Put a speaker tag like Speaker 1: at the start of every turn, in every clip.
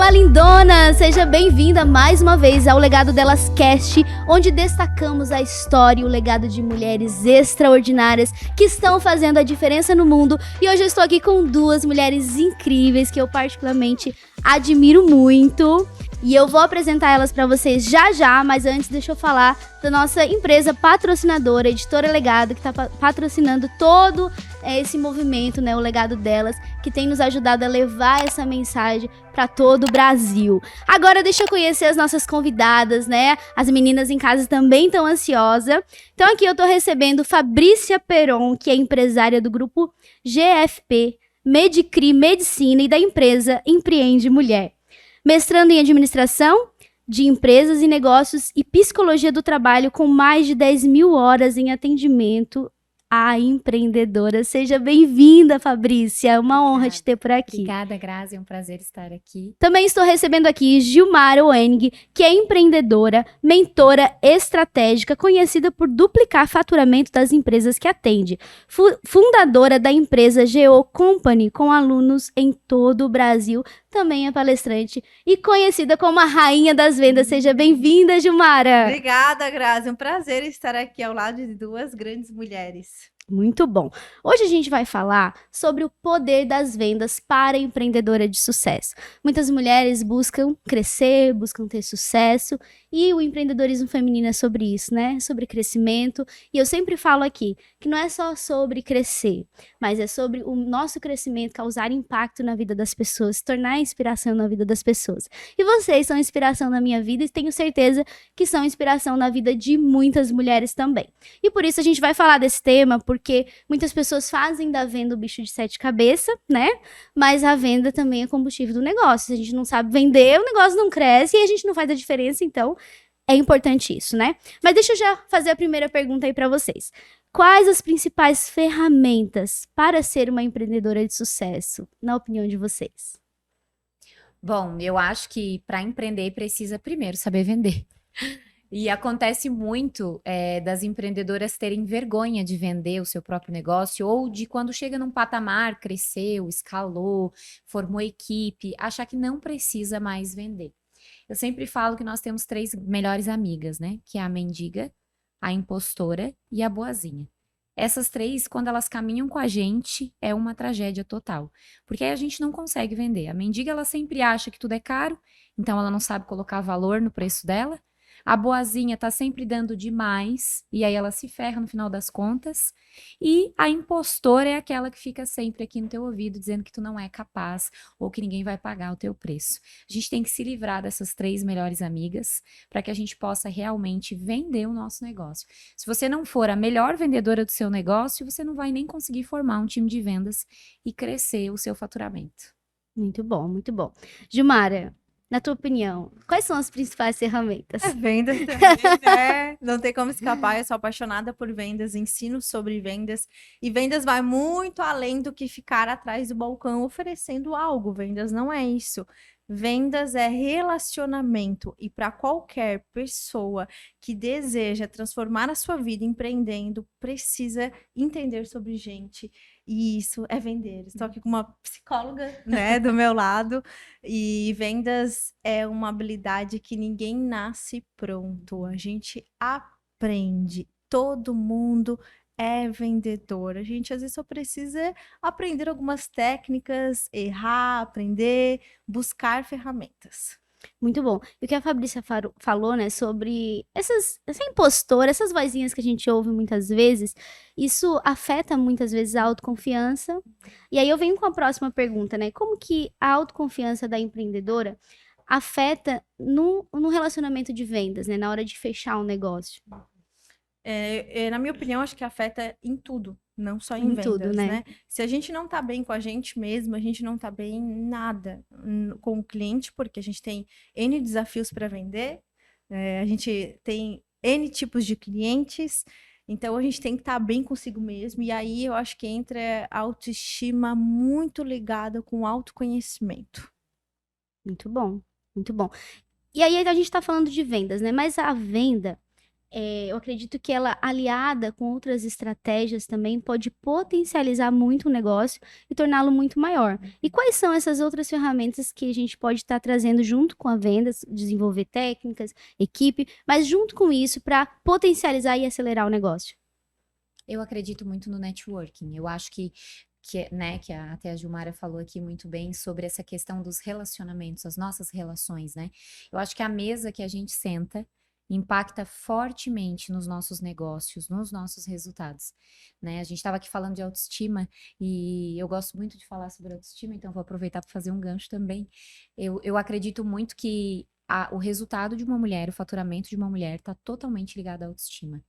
Speaker 1: Olá, lindona! Seja bem-vinda mais uma vez ao Legado Delas Cast, onde destacamos a história e o legado de mulheres extraordinárias que estão fazendo a diferença no mundo. E hoje eu estou aqui com duas mulheres incríveis que eu particularmente admiro muito. E eu vou apresentar elas para vocês já já, mas antes deixa eu falar da nossa empresa patrocinadora, Editora Legado, que está patrocinando todo esse movimento, né, o Legado Delas, que tem nos ajudado a levar essa mensagem para todo o Brasil. Agora deixa eu conhecer as nossas convidadas, né? As meninas em casa também estão ansiosas. Então aqui eu tô recebendo Fabrícia Peron, que é empresária do grupo GFP, Medicri Medicina e da empresa Empreende Mulher. Mestrando em administração de empresas e negócios e psicologia do trabalho, com mais de 10.000 horas em atendimento à empreendedora. Seja bem-vinda, Fabrícia. É uma honra te ter por aqui.
Speaker 2: Obrigada, Grazi. É um prazer estar aqui.
Speaker 1: Também estou recebendo aqui Gilmara Oenig, que é empreendedora, mentora estratégica, conhecida por duplicar faturamento das empresas que atende. Fundadora da empresa Geo Company, com alunos em todo o Brasil. Também é palestrante e conhecida como a rainha das vendas. Seja bem-vinda, Gilmara.
Speaker 3: Obrigada, Grazi. Um prazer estar aqui ao lado de duas grandes mulheres.
Speaker 1: Muito bom. Hoje a gente vai falar sobre o poder das vendas para a empreendedora de sucesso. Muitas mulheres buscam crescer, buscam ter sucesso, e o empreendedorismo feminino é sobre isso, né? Sobre crescimento. E eu sempre falo aqui que não é só sobre crescer, mas é sobre o nosso crescimento causar impacto na vida das pessoas, se tornar inspiração na vida das pessoas. E vocês são inspiração na minha vida e tenho certeza que são inspiração na vida de muitas mulheres também. E por isso a gente vai falar desse tema, porque muitas pessoas fazem da venda o bicho de 7 cabeças, né? Mas a venda também é combustível do negócio. Se a gente não sabe vender, o negócio não cresce e a gente não faz a diferença, então é importante isso, né? Mas deixa eu já fazer a primeira pergunta aí para vocês. Quais as principais ferramentas para ser uma empreendedora de sucesso, na opinião de vocês?
Speaker 2: Bom, eu acho que para empreender precisa primeiro saber vender. E acontece muito das empreendedoras terem vergonha de vender o seu próprio negócio, ou de quando chega num patamar, cresceu, escalou, formou equipe, achar que não precisa mais vender. Eu sempre falo que nós temos 3 melhores amigas, né? Que é a mendiga, a impostora e a boazinha. Essas 3, quando elas caminham com a gente, é uma tragédia total. Porque aí a gente não consegue vender. A mendiga, ela sempre acha que tudo é caro, então ela não sabe colocar valor no preço dela. A boazinha tá sempre dando demais, e aí ela se ferra no final das contas. E a impostora é aquela que fica sempre aqui no teu ouvido, dizendo que tu não é capaz, ou que ninguém vai pagar o teu preço. A gente tem que se livrar dessas 3 melhores amigas, para que a gente possa realmente vender o nosso negócio. Se você não for a melhor vendedora do seu negócio, você não vai nem conseguir formar um time de vendas e crescer o seu faturamento.
Speaker 1: Muito bom, muito bom. Gilmara, na tua opinião, quais são as principais ferramentas?
Speaker 3: Vendas também, né? Não tem como escapar. Eu sou apaixonada por vendas, ensino sobre vendas. E vendas vai muito além do que ficar atrás do balcão oferecendo algo. Vendas não é isso. Vendas é relacionamento. E para qualquer pessoa que deseja transformar a sua vida empreendendo, precisa entender sobre gente. E isso é vender. Estou aqui com uma psicóloga, né, do meu lado. E vendas é uma habilidade que ninguém nasce pronto. A gente aprende. Todo mundo é vendedor. A gente às vezes só precisa aprender algumas técnicas, errar, aprender, buscar ferramentas.
Speaker 1: Muito bom. E o que a Fabrícia falou, né, sobre essa impostora, essas vozinhas que a gente ouve muitas vezes, isso afeta muitas vezes a autoconfiança. E aí eu venho com a próxima pergunta, né? Como que a autoconfiança da empreendedora afeta no relacionamento de vendas, né? Na hora de fechar um negócio?
Speaker 3: Na minha opinião, acho que afeta em tudo, não só em vendas,
Speaker 1: tudo, né?
Speaker 3: Se a gente não tá bem com a gente mesmo, a gente não tá bem em nada com o cliente, porque a gente tem N desafios para vender, a gente tem N tipos de clientes, então a gente tem que estar bem consigo mesmo, e aí eu acho que entra a autoestima muito ligada com o autoconhecimento.
Speaker 1: Muito bom, muito bom. E aí a gente tá falando de vendas, né? Mas a venda, eu acredito que ela, aliada com outras estratégias também, pode potencializar muito o negócio e torná-lo muito maior. E quais são essas outras ferramentas que a gente pode estar trazendo junto com a venda, desenvolver técnicas, equipe, mas junto com isso para potencializar e acelerar o negócio?
Speaker 2: Eu acredito muito no networking. Eu acho né, até a Gilmara falou aqui muito bem sobre essa questão dos relacionamentos, as nossas relações, né? Eu acho que a mesa que a gente senta impacta fortemente nos nossos negócios, nos nossos resultados, né? A gente estava aqui falando de autoestima e eu gosto muito de falar sobre autoestima, então vou aproveitar para fazer um gancho também. Eu acredito muito que o resultado de uma mulher, o faturamento de uma mulher está totalmente ligado à autoestima.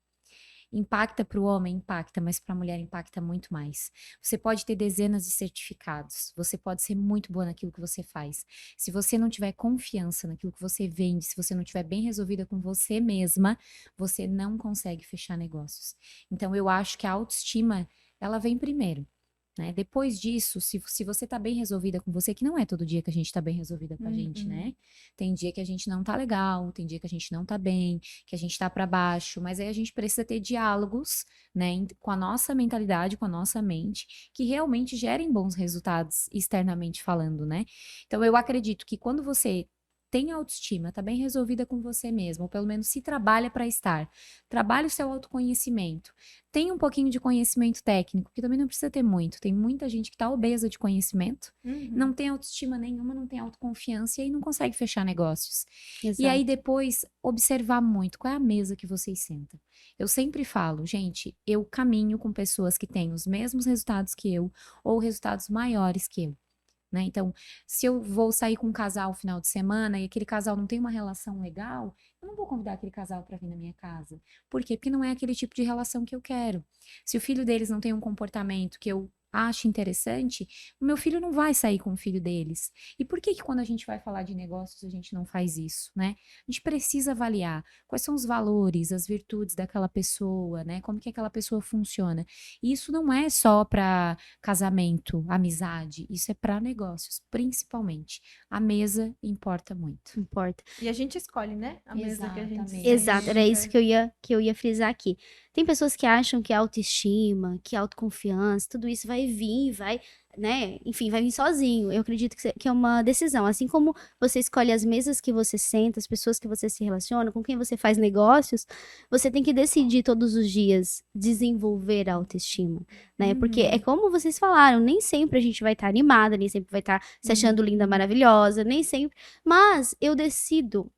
Speaker 2: Impacta para o homem, impacta, mas para a mulher impacta muito mais. Você pode ter dezenas de certificados, você pode ser muito boa naquilo que você faz. Se você não tiver confiança naquilo que você vende, se você não tiver bem resolvida com você mesma, você não consegue fechar negócios. Então, eu acho que a autoestima, ela vem primeiro. Né? Depois disso, se você tá bem resolvida com você, que não é todo dia que a gente tá bem resolvida com a gente, né? Tem dia que a gente não tá legal, tem dia que a gente não tá bem, que a gente tá para baixo, mas aí a gente precisa ter diálogos, né, com a nossa mentalidade, com a nossa mente, que realmente gerem bons resultados externamente falando, né? Então eu acredito que quando você tem autoestima, tá bem resolvida com você mesmo, ou pelo menos se trabalha para estar. Trabalha o seu autoconhecimento. Tem um pouquinho de conhecimento técnico, que também não precisa ter muito. Tem muita gente que tá obesa de conhecimento, não tem autoestima nenhuma, não tem autoconfiança e aí não consegue fechar negócios.
Speaker 1: Exato.
Speaker 2: E aí depois observar muito qual é a mesa que vocês sentam. Eu sempre falo, gente, eu caminho com pessoas que têm os mesmos resultados que eu ou resultados maiores que eu. Né? Então, se eu vou sair com um casal no final de semana e aquele casal não tem uma relação legal, eu não vou convidar aquele casal para vir na minha casa. Por quê? Porque não é aquele tipo de relação que eu quero. Se o filho deles não tem um comportamento que eu acho interessante, o meu filho não vai sair com o filho deles. E por que quando a gente vai falar de negócios a gente não faz isso, né? A gente precisa avaliar quais são os valores, as virtudes daquela pessoa, né? Como que aquela pessoa funciona. E isso não é só para casamento, amizade, isso é para negócios, principalmente. A mesa importa muito.
Speaker 1: Importa.
Speaker 3: E a gente escolhe, né? A mesa que a gente
Speaker 2: Exatamente.
Speaker 3: sente.
Speaker 1: Exato, era isso que eu ia frisar aqui. Tem pessoas que acham que a autoestima, que a autoconfiança, tudo isso vai vir, vai, né? Enfim, vai vir sozinho. Eu acredito que é uma decisão. Assim como você escolhe as mesas que você senta, as pessoas que você se relaciona, com quem você faz negócios, você tem que decidir todos os dias desenvolver a autoestima, né? Porque é como vocês falaram, nem sempre a gente vai estar animada, nem sempre vai estar se achando linda, maravilhosa, nem sempre. Mas eu decido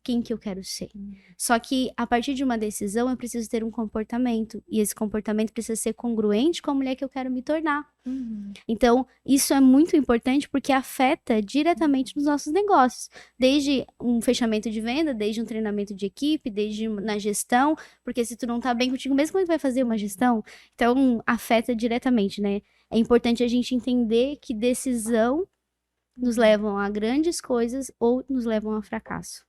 Speaker 1: quem que eu quero ser. Só que a partir de uma decisão eu preciso ter um comportamento e esse comportamento precisa ser congruente com a mulher que eu quero me tornar. Então, isso é muito importante porque afeta diretamente nos nossos negócios. Desde um fechamento de venda, desde um treinamento de equipe, desde na gestão, porque se tu não tá bem contigo mesmo, como é que vai fazer uma gestão? Então, afeta diretamente, né? É importante a gente entender que decisão nos levam a grandes coisas ou nos levam a fracasso.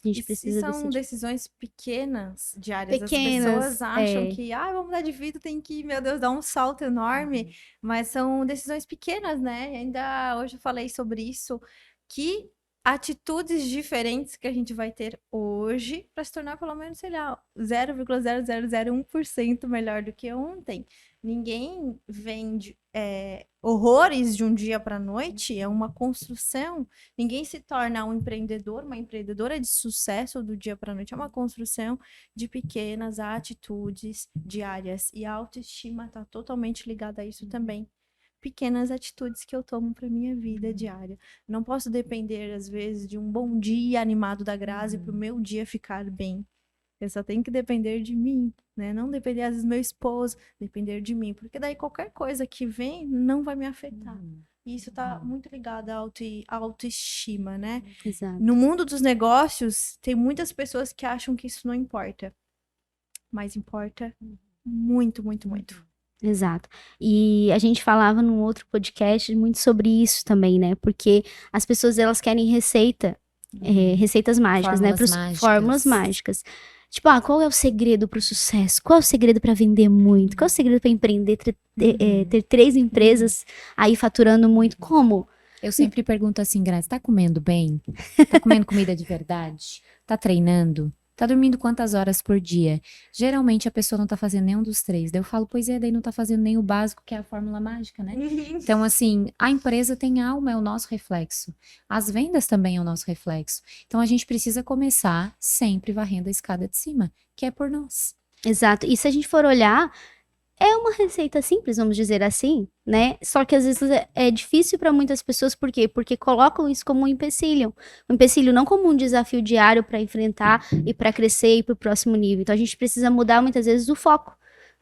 Speaker 1: A gente precisa
Speaker 3: são
Speaker 1: decidir.
Speaker 3: decisões pequenas, diárias.
Speaker 1: Pequenas,
Speaker 3: As pessoas acham que, vou mudar de vida, tem que, meu Deus, dar um salto enorme. Mas são decisões pequenas, né? E ainda hoje eu falei sobre isso, que atitudes diferentes que a gente vai ter hoje para se tornar pelo menos, sei lá, 0,0001% melhor do que ontem. Ninguém vende horrores de um dia para a noite, é uma construção. Ninguém se torna um empreendedor, uma empreendedora de sucesso do dia para a noite. É uma construção de pequenas atitudes diárias. E a autoestima está totalmente ligada a isso também. Pequenas atitudes que eu tomo para minha vida diária. Não posso depender, às vezes, de um bom dia animado da Grazi para o meu dia ficar bem. Eu só tenho que depender de mim, né? Não depender, às vezes, do meu esposo, depender de mim. Porque daí qualquer coisa que vem não vai me afetar. E isso tá muito ligado à autoestima, né?
Speaker 1: Exato.
Speaker 3: No mundo dos negócios, tem muitas pessoas que acham que isso não importa. Mas importa muito, muito, muito.
Speaker 1: Exato. E a gente falava num outro podcast muito sobre isso também, né? Porque as pessoas, elas querem receitas mágicas, né? Fórmulas mágicas. Tipo, qual é o segredo pro sucesso? Qual é o segredo para vender muito? Qual é o segredo para empreender, ter 3 empresas aí faturando muito? Como?
Speaker 2: Eu sempre pergunto assim, Grazi, tá comendo bem? Tá comendo comida de verdade? Tá treinando? Tá dormindo quantas horas por dia? Geralmente a pessoa não tá fazendo nenhum dos três. Daí eu falo, pois é, daí não tá fazendo nem o básico, que é a fórmula mágica, né? Então, assim, a empresa tem alma, é o nosso reflexo. As vendas também é o nosso reflexo. Então, a gente precisa começar sempre varrendo a escada de cima, que é por nós.
Speaker 1: Exato. E se a gente for olhar, é uma receita simples, vamos dizer assim, né? Só que às vezes é difícil para muitas pessoas, por quê? Porque colocam isso como um empecilho. Um empecilho não como um desafio diário para enfrentar e para crescer e para o próximo nível. Então a gente precisa mudar muitas vezes o foco.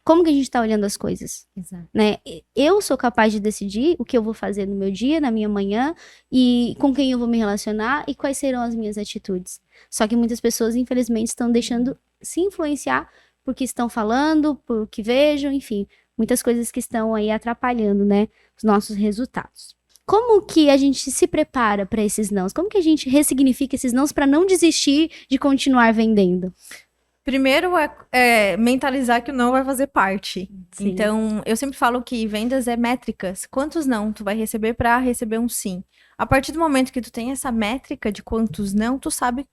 Speaker 1: Como que a gente está olhando as coisas,
Speaker 2: Exato.
Speaker 1: né? Eu sou capaz de decidir o que eu vou fazer no meu dia, na minha manhã, e com quem eu vou me relacionar e quais serão as minhas atitudes. Só que muitas pessoas, infelizmente, estão deixando se influenciar por que estão falando, por que vejam, enfim, muitas coisas que estão aí atrapalhando, né, os nossos resultados. Como que a gente se prepara para esses nãos? Como que a gente ressignifica esses nãos para não desistir de continuar vendendo?
Speaker 3: Primeiro é mentalizar que o não vai fazer parte.
Speaker 1: Sim.
Speaker 3: Então, eu sempre falo que vendas é métricas. Quantos não tu vai receber para receber um sim? A partir do momento que tu tem essa métrica de quantos não, tu sabe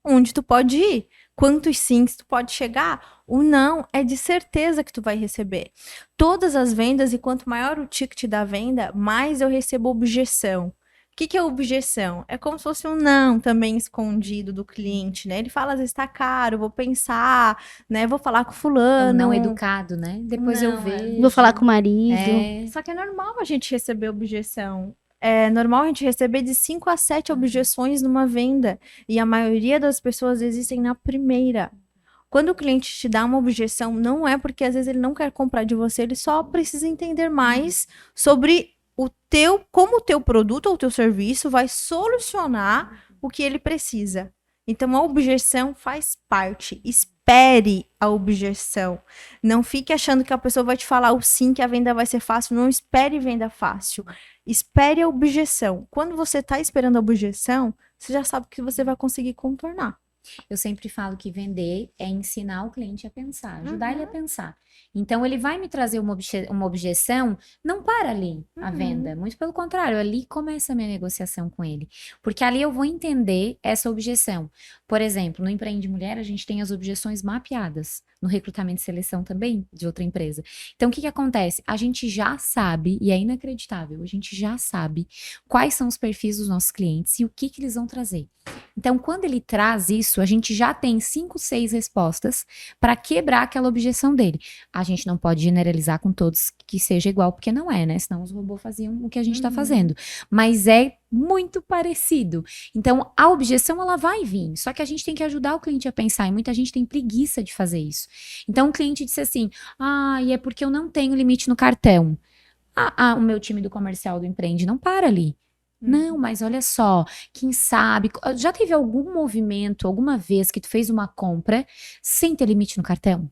Speaker 3: onde tu pode ir, quantos sims tu pode chegar. O não é de certeza que tu vai receber. Todas as vendas, e quanto maior o ticket da venda, mais eu recebo objeção. O que é objeção? É como se fosse um não também escondido do cliente, né? Ele fala, às vezes tá caro, vou pensar, né? Vou falar com fulano.
Speaker 2: Não educado, né? Depois eu
Speaker 3: Não,
Speaker 2: vejo.
Speaker 1: Vou falar com o marido.
Speaker 3: Só que é normal a gente receber objeção. É normal a gente receber de 5 a 7 objeções numa venda. E a maioria das pessoas existem na primeira. Quando o cliente te dá uma objeção, não é porque às vezes ele não quer comprar de você, ele só precisa entender mais sobre como o teu produto ou o teu serviço vai solucionar o que ele precisa. Então, a objeção faz parte. Espere a objeção. Não fique achando que a pessoa vai te falar o sim, que a venda vai ser fácil. Não espere venda fácil. Espere a objeção. Quando você está esperando a objeção, você já sabe que você vai conseguir contornar.
Speaker 2: Eu sempre falo que vender é ensinar o cliente a pensar, ajudar ele a pensar. Então, ele vai me trazer uma objeção, não para ali a venda. Muito pelo contrário, ali começa a minha negociação com ele. Porque ali eu vou entender essa objeção. Por exemplo, no Empreende Mulher, a gente tem as objeções mapeadas. No recrutamento e seleção também, de outra empresa. Então, o que acontece? A gente já sabe, e é inacreditável, a gente já sabe quais são os perfis dos nossos clientes e o que eles vão trazer. Então, quando ele traz isso, a gente já tem 5, 6 respostas para quebrar aquela objeção dele. A gente não pode generalizar com todos que seja igual, porque não é, né? Senão os robôs faziam o que a gente está fazendo. Mas é muito parecido. Então, a objeção, ela vai vir. Só que a gente tem que ajudar o cliente a pensar. E muita gente tem preguiça de fazer isso. Então, o cliente disse assim, e é porque eu não tenho limite no cartão. O meu time do comercial do Empreende não para ali. Não, mas olha só, quem sabe, já teve algum movimento, alguma vez que tu fez uma compra sem ter limite no cartão?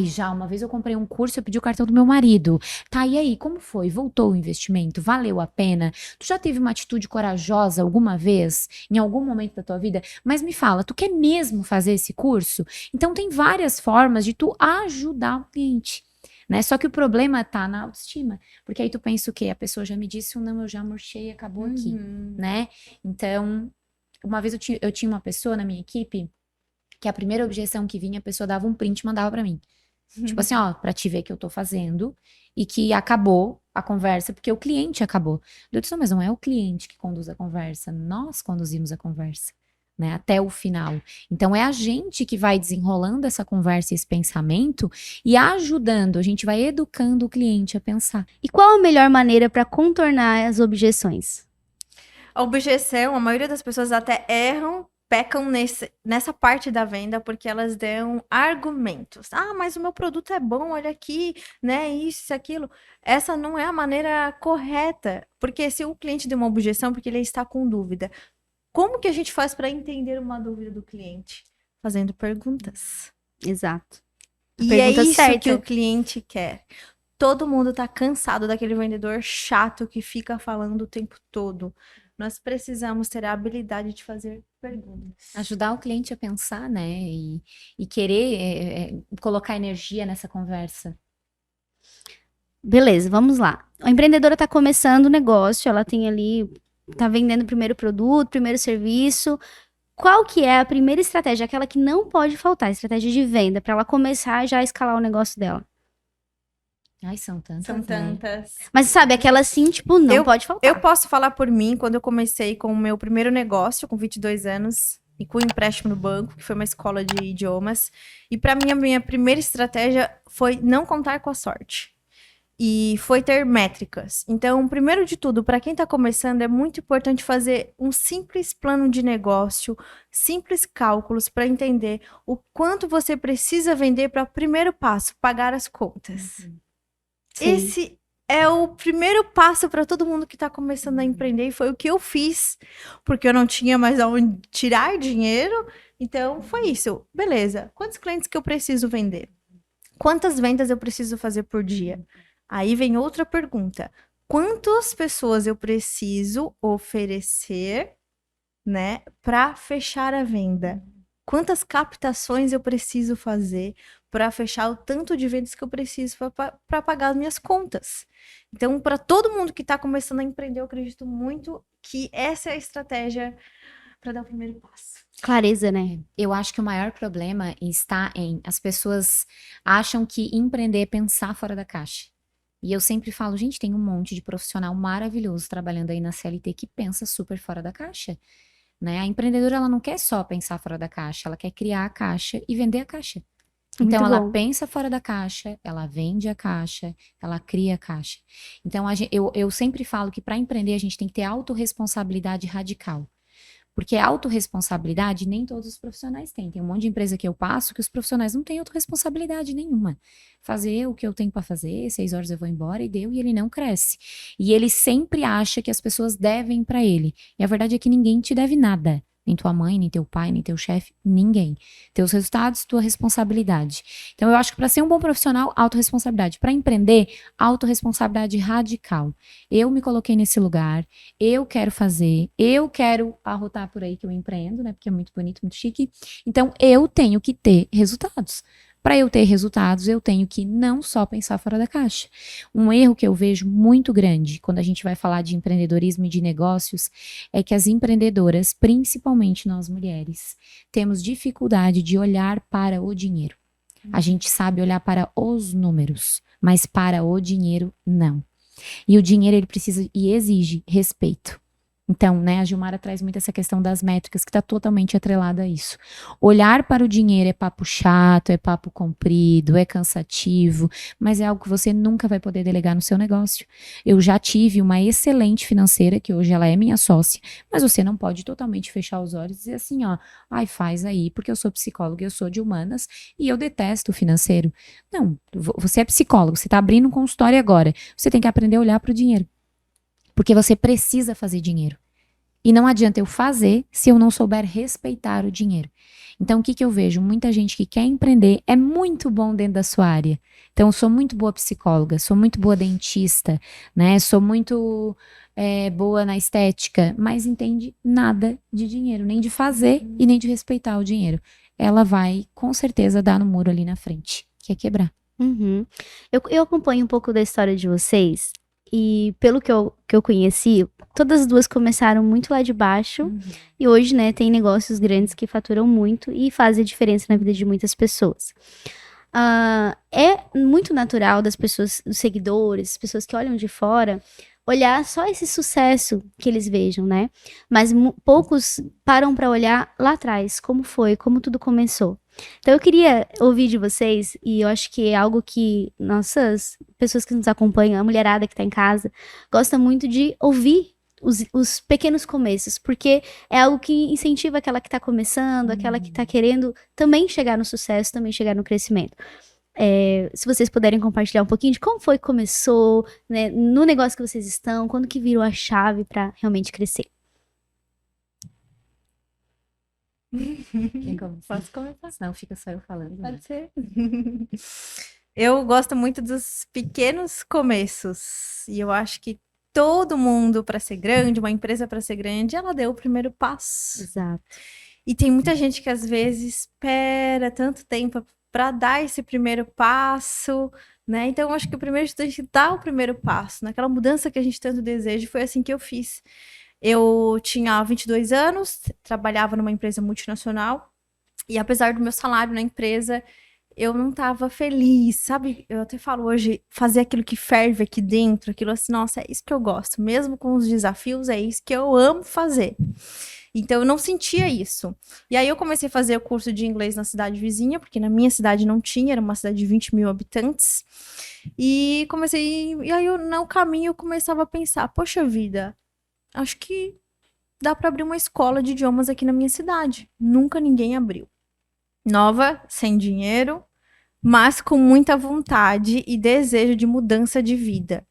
Speaker 2: Já, uma vez eu comprei um curso, eu pedi o cartão do meu marido. Tá, e aí, como foi? Voltou o investimento? Valeu a pena? Tu já teve uma atitude corajosa alguma vez, em algum momento da tua vida? Mas me fala, tu quer mesmo fazer esse curso? Então tem várias formas de tu ajudar o cliente. Né? Só que o problema tá na autoestima, porque aí tu pensa o quê? A pessoa já me disse não, eu já murchei, acabou aqui, né? Então, uma vez eu tinha uma pessoa na minha equipe que a primeira objeção que vinha, a pessoa dava um print e mandava pra mim. Tipo assim, pra te ver que eu tô fazendo e que acabou a conversa, porque o cliente acabou. Eu disse, mas não é o cliente que conduz a conversa, nós conduzimos a conversa. Né, até o final. Então, é a gente que vai desenrolando essa conversa e esse pensamento e ajudando, a gente vai educando o cliente a pensar.
Speaker 1: E qual a melhor maneira para contornar as objeções?
Speaker 3: A objeção, a maioria das pessoas até pecam nessa parte da venda porque elas dão argumentos. Mas o meu produto é bom, olha aqui, né, isso, aquilo. Essa não é a maneira correta, porque se o cliente deu uma objeção porque ele está com dúvida, como que a gente faz para entender uma dúvida do cliente? Fazendo perguntas.
Speaker 1: Exato.
Speaker 3: E é isso que o cliente quer. Todo mundo tá cansado daquele vendedor chato que fica falando o tempo todo. Nós precisamos ter a habilidade de fazer perguntas.
Speaker 2: Ajudar o cliente a pensar, né? E querer colocar energia nessa conversa.
Speaker 1: Beleza, vamos lá. A empreendedora tá começando o negócio, ela tem ali... tá vendendo o primeiro produto, primeiro serviço. qual que é a primeira estratégia, aquela que não pode faltar, estratégia de venda, pra ela começar já a escalar o negócio dela?
Speaker 2: Ai, são tantas,
Speaker 3: São
Speaker 2: né?
Speaker 3: tantas.
Speaker 1: Mas sabe, aquela assim, tipo, não pode faltar.
Speaker 3: Eu posso falar por mim, quando eu comecei com o meu primeiro negócio, com 22 anos, e com empréstimo no banco, que foi uma escola de idiomas. E para mim, a minha primeira estratégia foi não contar com a sorte. E foi ter métricas. Então, primeiro de tudo, para quem está começando, é muito importante fazer um simples plano de negócio, simples cálculos para entender o quanto você precisa vender para o primeiro passo, pagar as contas.
Speaker 1: Sim.
Speaker 3: Esse é o primeiro passo para todo mundo que está começando a empreender, e foi o que eu fiz, porque eu não tinha mais aonde tirar dinheiro. Então, foi isso. Beleza. Quantos clientes que eu preciso vender? Quantas vendas eu preciso fazer por dia? Aí vem outra pergunta. Quantas pessoas eu preciso oferecer, né, para fechar a venda? Quantas captações eu preciso fazer para fechar o tanto de vendas que eu preciso para pagar as minhas contas? Então, para todo mundo que está começando a empreender, eu acredito muito que essa é a estratégia para dar o primeiro passo.
Speaker 1: Clareza, né?
Speaker 2: Eu acho que o maior problema está em as pessoas acham que empreender é pensar fora da caixa. E eu sempre falo, gente, tem um monte de profissional maravilhoso trabalhando aí na CLT que pensa super fora da caixa, né? A empreendedora, ela não quer só pensar fora da caixa, ela quer criar a caixa e vender a caixa. Então,
Speaker 1: Muito
Speaker 2: ela
Speaker 1: bom.
Speaker 2: pensa fora da caixa, ela vende a caixa, ela cria a caixa. Então, eu sempre falo que para empreender a gente tem que ter autorresponsabilidade radical. Porque a autorresponsabilidade nem todos os profissionais têm. Tem um monte de empresa que eu passo que os profissionais não têm autorresponsabilidade nenhuma. Fazer o que eu tenho para fazer, 6 horas eu vou embora e deu, e ele não cresce. E ele sempre acha que as pessoas devem para ele. E a verdade é que ninguém te deve nada. Nem tua mãe, nem teu pai, nem teu chefe, ninguém. Teus resultados, tua responsabilidade. Então, eu acho que para ser um bom profissional, autorresponsabilidade. Para empreender, autorresponsabilidade radical. Eu me coloquei nesse lugar, eu quero fazer, eu quero arrotar por aí que eu empreendo, né? Porque é muito bonito, muito chique. Então, eu tenho que ter resultados. Para eu ter resultados, eu tenho que não só pensar fora da caixa. Um erro que eu vejo muito grande quando a gente vai falar de empreendedorismo e de negócios é que as empreendedoras, principalmente nós mulheres, temos dificuldade de olhar para o dinheiro. A gente sabe olhar para os números, mas para o dinheiro, não. E o dinheiro, ele precisa e exige respeito. Então, né, a Gilmara traz muito essa questão das métricas, que está totalmente atrelada a isso. Olhar para o dinheiro é papo chato, é papo comprido, é cansativo, mas é algo que você nunca vai poder delegar no seu negócio. Eu já tive uma excelente financeira, que hoje ela é minha sócia, mas você não pode totalmente fechar os olhos e dizer assim, ó, ai, faz aí, porque eu sou psicóloga, eu sou de humanas e eu detesto o financeiro. Não, você é psicólogo, você está abrindo um consultório agora, você tem que aprender a olhar para o dinheiro. Porque você precisa fazer dinheiro. E não adianta eu fazer se eu não souber respeitar o dinheiro. Então, o que eu vejo? Muita gente que quer empreender é muito bom dentro da sua área. Então, eu sou muito boa psicóloga, sou muito boa dentista, né? Sou muito boa na estética, mas entende nada de dinheiro, nem de fazer e nem de respeitar o dinheiro. Ela vai, com certeza, dar no muro ali na frente, que é quebrar.
Speaker 1: Uhum. Eu acompanho um pouco da história de vocês. E pelo que eu conheci, todas as duas começaram muito lá de baixo. E hoje, né, tem negócios grandes que faturam muito e fazem a diferença na vida de muitas pessoas. É muito natural das pessoas, dos seguidores, pessoas que olham de fora, olhar só esse sucesso que eles vejam, né? Mas poucos param para olhar lá atrás, como foi, como tudo começou. Então eu queria ouvir de vocês, e eu acho que é algo que nossas pessoas que nos acompanham, a mulherada que tá em casa, gosta muito de ouvir os pequenos começos, porque é algo que incentiva aquela que tá começando, aquela que tá querendo também chegar no sucesso, também chegar no crescimento. Se vocês puderem compartilhar um pouquinho de como foi que começou, né, no negócio que vocês estão, quando que virou a chave para realmente crescer.
Speaker 3: Posso começar?
Speaker 2: Não, fica só eu falando. Né?
Speaker 3: Pode ser. Eu gosto muito dos pequenos começos. E eu acho que todo mundo, para ser grande, uma empresa para ser grande, ela deu o primeiro passo.
Speaker 1: Exato.
Speaker 3: E tem muita gente que às vezes espera tanto tempo para dar esse primeiro passo, né? Então eu acho que o primeiro de tudo a gente dá o primeiro passo. Naquela mudança que a gente tanto deseja, foi assim que eu fiz. Eu tinha 22 anos, trabalhava numa empresa multinacional, e apesar do meu salário na empresa, eu não tava feliz, sabe? Eu até falo hoje, fazer aquilo que ferve aqui dentro, aquilo assim, nossa, é isso que eu gosto, mesmo com os desafios, é isso que eu amo fazer. Então, eu não sentia isso. E aí, eu comecei a fazer o curso de inglês na cidade vizinha, porque na minha cidade não tinha, era uma cidade de 20 mil habitantes. E aí, no caminho, eu começava a pensar, poxa vida, acho que dá para abrir uma escola de idiomas aqui na minha cidade. Nunca ninguém abriu. Nova, sem dinheiro, mas com muita vontade e desejo de mudança de vida.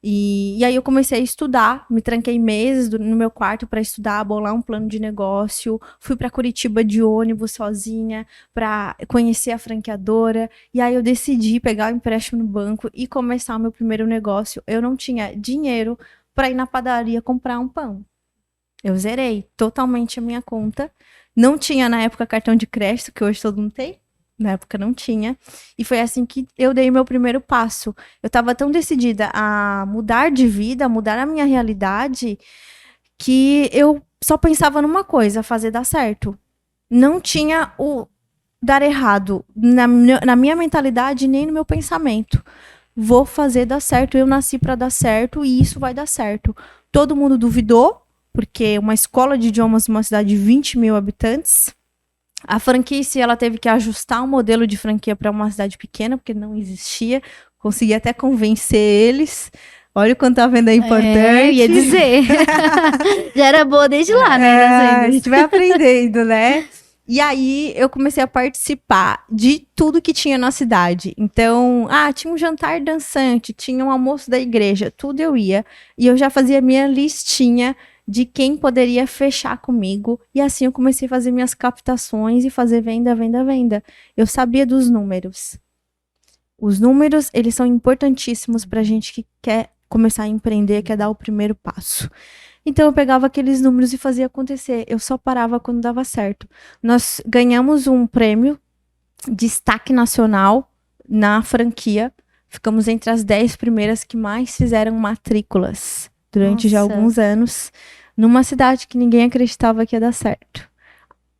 Speaker 3: E aí eu comecei a estudar, me tranquei meses no meu quarto para estudar, bolar um plano de negócio, fui para Curitiba de ônibus sozinha para conhecer a franqueadora, e aí eu decidi pegar o empréstimo no banco e começar o meu primeiro negócio. Eu não tinha dinheiro para ir na padaria comprar um pão. Eu zerei totalmente a minha conta. Não tinha na época cartão de crédito, que hoje todo mundo tem. Na época não tinha. E foi assim que eu dei meu primeiro passo. Eu estava tão decidida a mudar de vida, a mudar a minha realidade, que eu só pensava numa coisa, fazer dar certo. Não tinha o dar errado na minha mentalidade, nem no meu pensamento. Vou fazer dar certo, eu nasci para dar certo e isso vai dar certo. Todo mundo duvidou, porque uma escola de idiomas numa cidade de 20 mil habitantes, a franquia, ela teve que ajustar um modelo de franquia para uma cidade pequena, porque não existia. Consegui até convencer eles. Olha o quanto a venda é importante.
Speaker 1: Ia dizer. Já era boa desde lá, né?
Speaker 3: A gente vai aprendendo, né? E aí, eu comecei a participar de tudo que tinha na cidade. Então, tinha um jantar dançante, tinha um almoço da igreja, tudo eu ia. E eu já fazia minha listinha de quem poderia fechar comigo. E assim eu comecei a fazer minhas captações e fazer venda, venda, venda. Eu sabia dos números. Os números, eles são importantíssimos pra gente que quer começar a empreender, quer dar o primeiro passo. Então eu pegava aqueles números e fazia acontecer. Eu só parava quando dava certo. Nós ganhamos um prêmio destaque nacional na franquia. Ficamos entre as 10 primeiras que mais fizeram matrículas durante já alguns anos, numa cidade que ninguém acreditava que ia dar certo.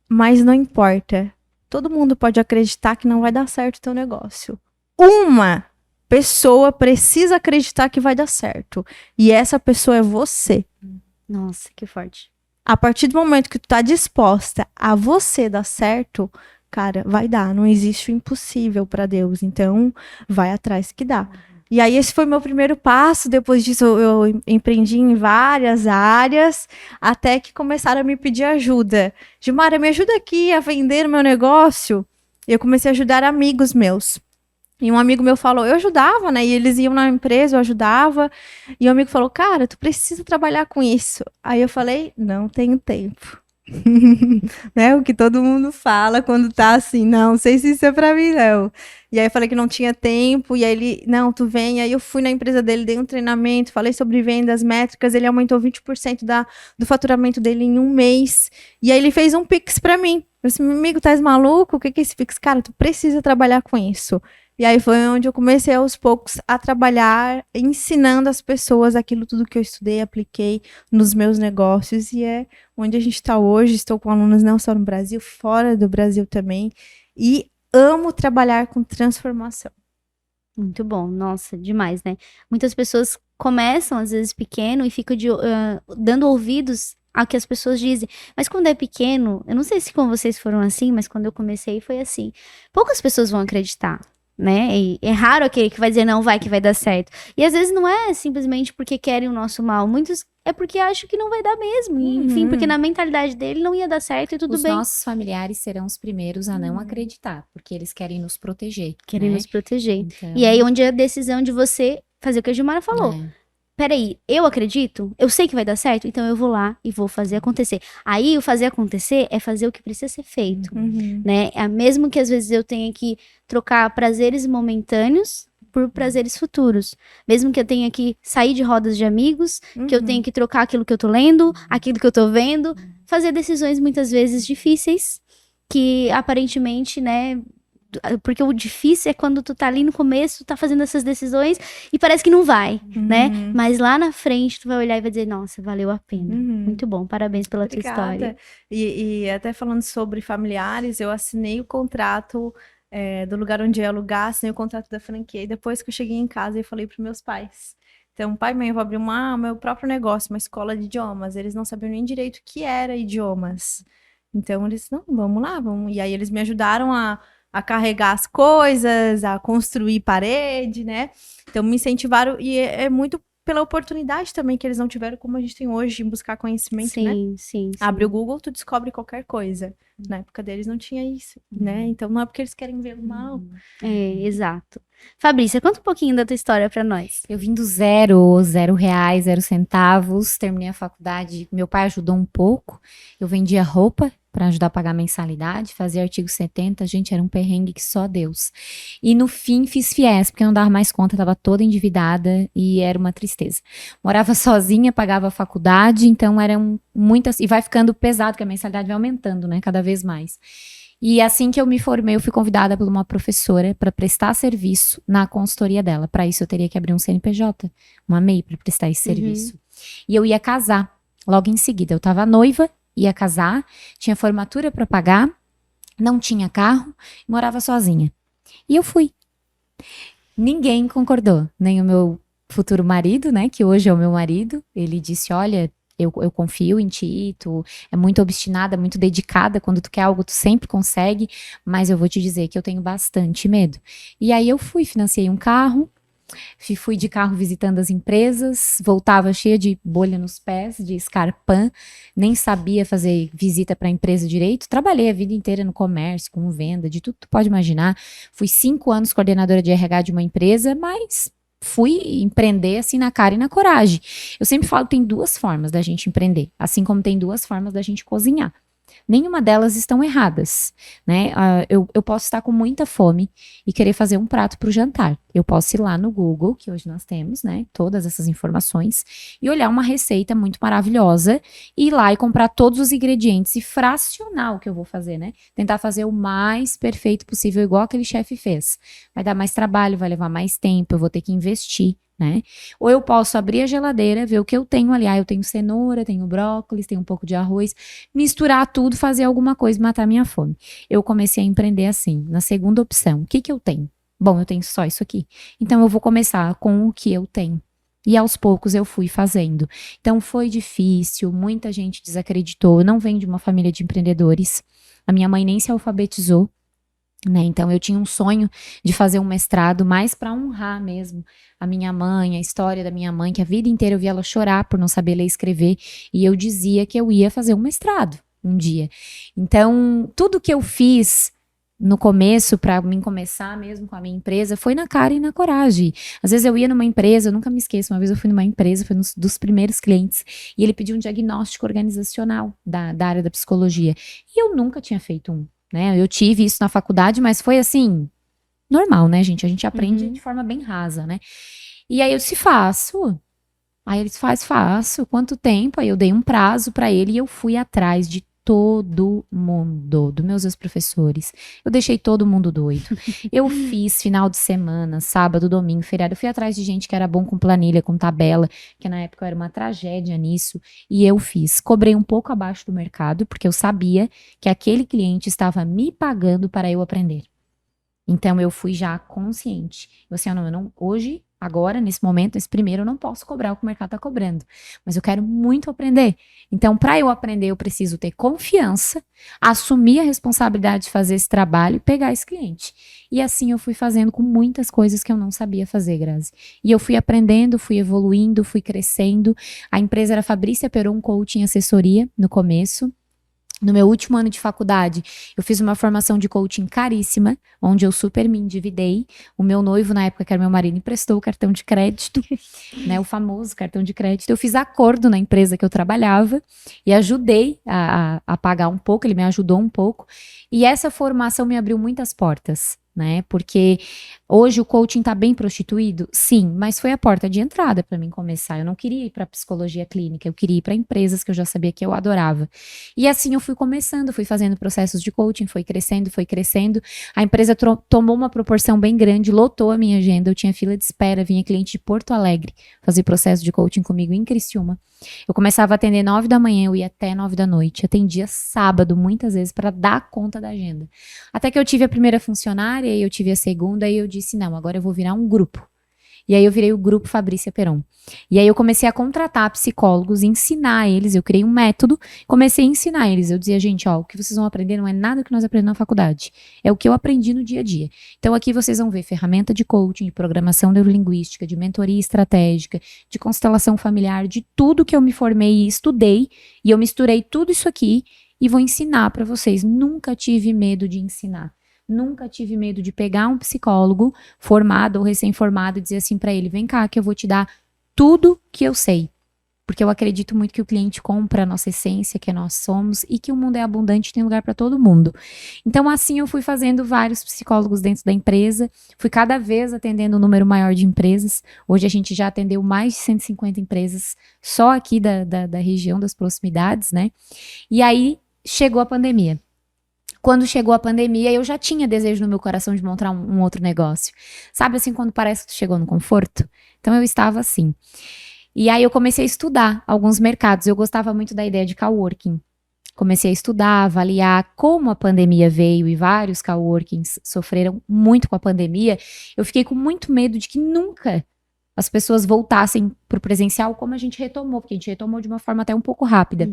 Speaker 3: Mas não importa. Todo mundo pode acreditar que não vai dar certo o teu negócio. Uma pessoa precisa acreditar que vai dar certo. E essa pessoa é você.
Speaker 1: Nossa, que forte.
Speaker 3: A partir do momento que tu tá disposta a você dar certo, cara, vai dar. Não existe o impossível para Deus. Então, vai atrás que dá. E aí, esse foi meu primeiro passo. Depois disso, eu empreendi em várias áreas, até que começaram a me pedir ajuda. Gilmara, me ajuda aqui a vender o meu negócio. E eu comecei a ajudar amigos meus. E um amigo meu falou, eu ajudava, né? E eles iam na empresa, eu ajudava. E o amigo falou, cara, tu precisa trabalhar com isso. Aí eu falei, não tenho tempo. Né? O que todo mundo fala quando tá assim, não sei se isso é pra mim, não. E aí eu falei que não tinha tempo, e aí ele, não, tu vem. Aí eu fui na empresa dele, dei um treinamento, falei sobre vendas, métricas, ele aumentou 20% do faturamento dele em um mês. E aí ele fez um Pix pra mim. Eu disse, meu amigo, tá maluco? O que é esse Pix? Cara, tu precisa trabalhar com isso. E aí foi onde eu comecei aos poucos a trabalhar, ensinando as pessoas aquilo tudo que eu estudei, apliquei nos meus negócios. E é onde a gente está hoje. Estou com alunos não só no Brasil, fora do Brasil também. E amo trabalhar com transformação.
Speaker 1: Muito bom, nossa, demais, né? Muitas pessoas começam, às vezes, pequeno e ficam dando ouvidos ao que as pessoas dizem. Mas quando é pequeno, eu não sei se com vocês foram assim, mas quando eu comecei foi assim. Poucas pessoas vão acreditar. Né? E é raro aquele que vai dizer não vai, que vai dar certo. E às vezes não é simplesmente porque querem o nosso mal. Muitos é porque acham que não vai dar mesmo. Enfim, porque na mentalidade dele não ia dar certo e tudo bem.
Speaker 2: Os nossos familiares serão os primeiros a não acreditar, porque eles querem nos proteger.
Speaker 1: Querem nos proteger.
Speaker 2: Então...
Speaker 1: E aí onde é a decisão de você fazer o que a Gilmara falou. Peraí, eu acredito? Eu sei que vai dar certo? Então eu vou lá e vou fazer acontecer. Aí o fazer acontecer é fazer o que precisa ser feito, né? Mesmo que às vezes eu tenha que trocar prazeres momentâneos por prazeres futuros. Mesmo que eu tenha que sair de rodas de amigos, que eu tenha que trocar aquilo que eu tô lendo, aquilo que eu tô vendo, fazer decisões muitas vezes difíceis, que aparentemente, né, Porque o difícil é quando tu tá ali no começo, tu tá fazendo essas decisões e parece que não vai, né? Mas lá na frente tu vai olhar e vai dizer, nossa, valeu a pena. Muito bom, parabéns pela tua história.
Speaker 3: E até falando sobre familiares, eu assinei o contrato do lugar onde eu ia alugar, assinei o contrato da franquia. E depois que eu cheguei em casa, eu falei para meus pais. Então, pai e mãe, eu vou abrir meu próprio negócio, uma escola de idiomas. Eles não sabiam nem direito o que era idiomas. Então, eles, não, vamos lá, vamos. E aí, eles me ajudaram a carregar as coisas, a construir parede, né? Então, me incentivaram. E é muito pela oportunidade também que eles não tiveram, como a gente tem hoje, em buscar conhecimento, né?
Speaker 1: Sim.
Speaker 3: Abre o Google, tu descobre qualquer coisa. Na época deles não tinha isso, né? Então, não é porque eles querem ver o mal.
Speaker 1: Exato. Fabrícia, conta um pouquinho da tua história pra nós.
Speaker 2: Eu vim do zero reais, 0 centavos, terminei a faculdade, meu pai ajudou um pouco, eu vendia roupa para ajudar a pagar a mensalidade, fazia artigo 70, gente, era um perrengue que só Deus. E no fim fiz FIES, porque eu não dava mais conta, estava toda endividada e era uma tristeza. Morava sozinha, pagava a faculdade, então eram muitas, e vai ficando pesado, que a mensalidade vai aumentando, né, cada vez mais. E assim que eu me formei, eu fui convidada por uma professora para prestar serviço na consultoria dela. Para isso, eu teria que abrir um CNPJ, uma MEI, para prestar esse serviço. E eu ia casar logo em seguida. Eu estava noiva, ia casar, tinha formatura para pagar, não tinha carro, morava sozinha. E eu fui. Ninguém concordou, nem o meu futuro marido, né, que hoje é o meu marido. Ele disse, olha, eu confio em ti, tu é muito obstinada, muito dedicada, quando tu quer algo tu sempre consegue, mas eu vou te dizer que eu tenho bastante medo. E aí eu fui, financiei um carro, fui de carro visitando as empresas, voltava cheia de bolha nos pés, de escarpã, nem sabia fazer visita para a empresa direito, trabalhei a vida inteira no comércio, com venda, de tudo que tu pode imaginar, fui 5 anos coordenadora de RH de uma empresa, mas fui empreender assim na cara e na coragem. Eu sempre falo que tem 2 formas da gente empreender, assim como tem 2 formas da gente cozinhar. Nenhuma delas estão erradas, né? Eu posso estar com muita fome e querer fazer um prato para o jantar. Eu posso ir lá no Google, que hoje nós temos, né? Todas essas informações, e olhar uma receita muito maravilhosa, e ir lá e comprar todos os ingredientes e fracionar o que eu vou fazer, né? Tentar fazer o mais perfeito possível, igual aquele chefe fez. Vai dar mais trabalho, vai levar mais tempo, eu vou ter que investir, né? Ou eu posso abrir a geladeira, ver o que eu tenho ali. Eu tenho cenoura, tenho brócolis, tenho um pouco de arroz, misturar tudo, fazer alguma coisa e matar minha fome. Eu comecei a empreender assim. Na segunda opção, o que eu tenho? Bom, eu tenho só isso aqui. Então eu vou começar com o que eu tenho. E aos poucos eu fui fazendo. Então foi difícil, muita gente desacreditou. Eu não venho de uma família de empreendedores. A minha mãe nem se alfabetizou, né? Então eu tinha um sonho de fazer um mestrado mais para honrar mesmo a minha mãe, a história da minha mãe, que a vida inteira eu via ela chorar por não saber ler e escrever, e eu dizia que eu ia fazer um mestrado um dia. Então tudo que eu fiz no começo, para mim começar mesmo com a minha empresa, foi na cara e na coragem. Às vezes eu ia numa empresa, eu nunca me esqueço, uma vez eu fui numa empresa, foi dos primeiros clientes, e ele pediu um diagnóstico organizacional da área da psicologia, e eu nunca tinha feito um. Né? Eu tive isso na faculdade, mas foi assim, normal, né, gente? A gente aprende de forma bem rasa, né? E aí eu disse, faço. Aí ele disse, faço. Quanto tempo? Aí eu dei um prazo pra ele e eu fui atrás de todo mundo, dos meus ex-professores. Eu deixei todo mundo doido. Eu fiz final de semana, sábado, domingo, feriado. Eu fui atrás de gente que era bom com planilha, com tabela, que na época eu era uma tragédia nisso. E eu fiz. Cobrei um pouco abaixo do mercado, porque eu sabia que aquele cliente estava me pagando para eu aprender. Então eu fui já consciente. Eu assim, hoje, agora, nesse momento, nesse primeiro, eu não posso cobrar o que o mercado está cobrando. Mas eu quero muito aprender. Então, para eu aprender, eu preciso ter confiança, assumir a responsabilidade de fazer esse trabalho e pegar esse cliente. E assim eu fui fazendo com muitas coisas que eu não sabia fazer, Grazi. E eu fui aprendendo, fui evoluindo, fui crescendo. A empresa era Fabrícia Peron Coaching Assessoria no começo. No meu último ano de faculdade, eu fiz uma formação de coaching caríssima, onde eu super me endividei. O meu noivo, na época, que era meu marido, emprestou o cartão de crédito, né, o famoso cartão de crédito. Eu fiz acordo na empresa que eu trabalhava e ajudei a pagar um pouco, ele me ajudou um pouco. E essa formação me abriu muitas portas. né? Porque hoje o coaching tá bem prostituído? Sim, mas foi a porta de entrada para mim começar. Eu não queria ir para psicologia clínica, eu queria ir para empresas que eu já sabia que eu adorava. E assim eu fui começando, fui fazendo processos de coaching, foi crescendo, foi crescendo. A empresa tomou uma proporção bem grande, lotou a minha agenda, eu tinha fila de espera, vinha cliente de Porto Alegre fazer processo de coaching comigo em Criciúma. Eu começava a atender 9 da manhã, eu ia até 9 da noite. Atendia sábado, muitas vezes, para dar conta da agenda. Até que eu tive a primeira funcionária, e eu tive a segunda, e eu disse, não, agora eu vou virar um grupo. E aí eu virei o grupo Fabrícia Peron. E aí eu comecei a contratar psicólogos, ensinar eles, eu criei um método, comecei a ensinar eles. Eu dizia, gente, ó, o que vocês vão aprender não é nada que nós aprendemos na faculdade, é o que eu aprendi no dia a dia. Então aqui vocês vão ver ferramenta de coaching, de programação neurolinguística, de mentoria estratégica, de constelação familiar, de tudo que eu me formei e estudei, e eu misturei tudo isso aqui e vou ensinar para vocês. Nunca tive medo de ensinar. Nunca tive medo de pegar um psicólogo formado ou recém-formado e dizer assim para ele, vem cá que eu vou te dar tudo que eu sei. Porque eu acredito muito que o cliente compra a nossa essência, que nós somos e que o mundo é abundante e tem lugar para todo mundo. Então assim eu fui fazendo vários psicólogos dentro da empresa, fui cada vez atendendo um número maior de empresas. Hoje a gente já atendeu mais de 150 empresas só aqui da região, das proximidades, né? E aí chegou a pandemia. Quando chegou a pandemia, eu já tinha desejo no meu coração de montar um outro negócio. Sabe assim, quando parece que tu chegou no conforto? Então eu estava assim. E aí eu comecei a estudar alguns mercados. Eu gostava muito da ideia de coworking. Comecei a estudar, avaliar como a pandemia veio e vários coworkings sofreram muito com a pandemia. Eu fiquei com muito medo de que nunca as pessoas voltassem pro presencial como a gente retomou, porque a gente retomou de uma forma até um pouco rápida.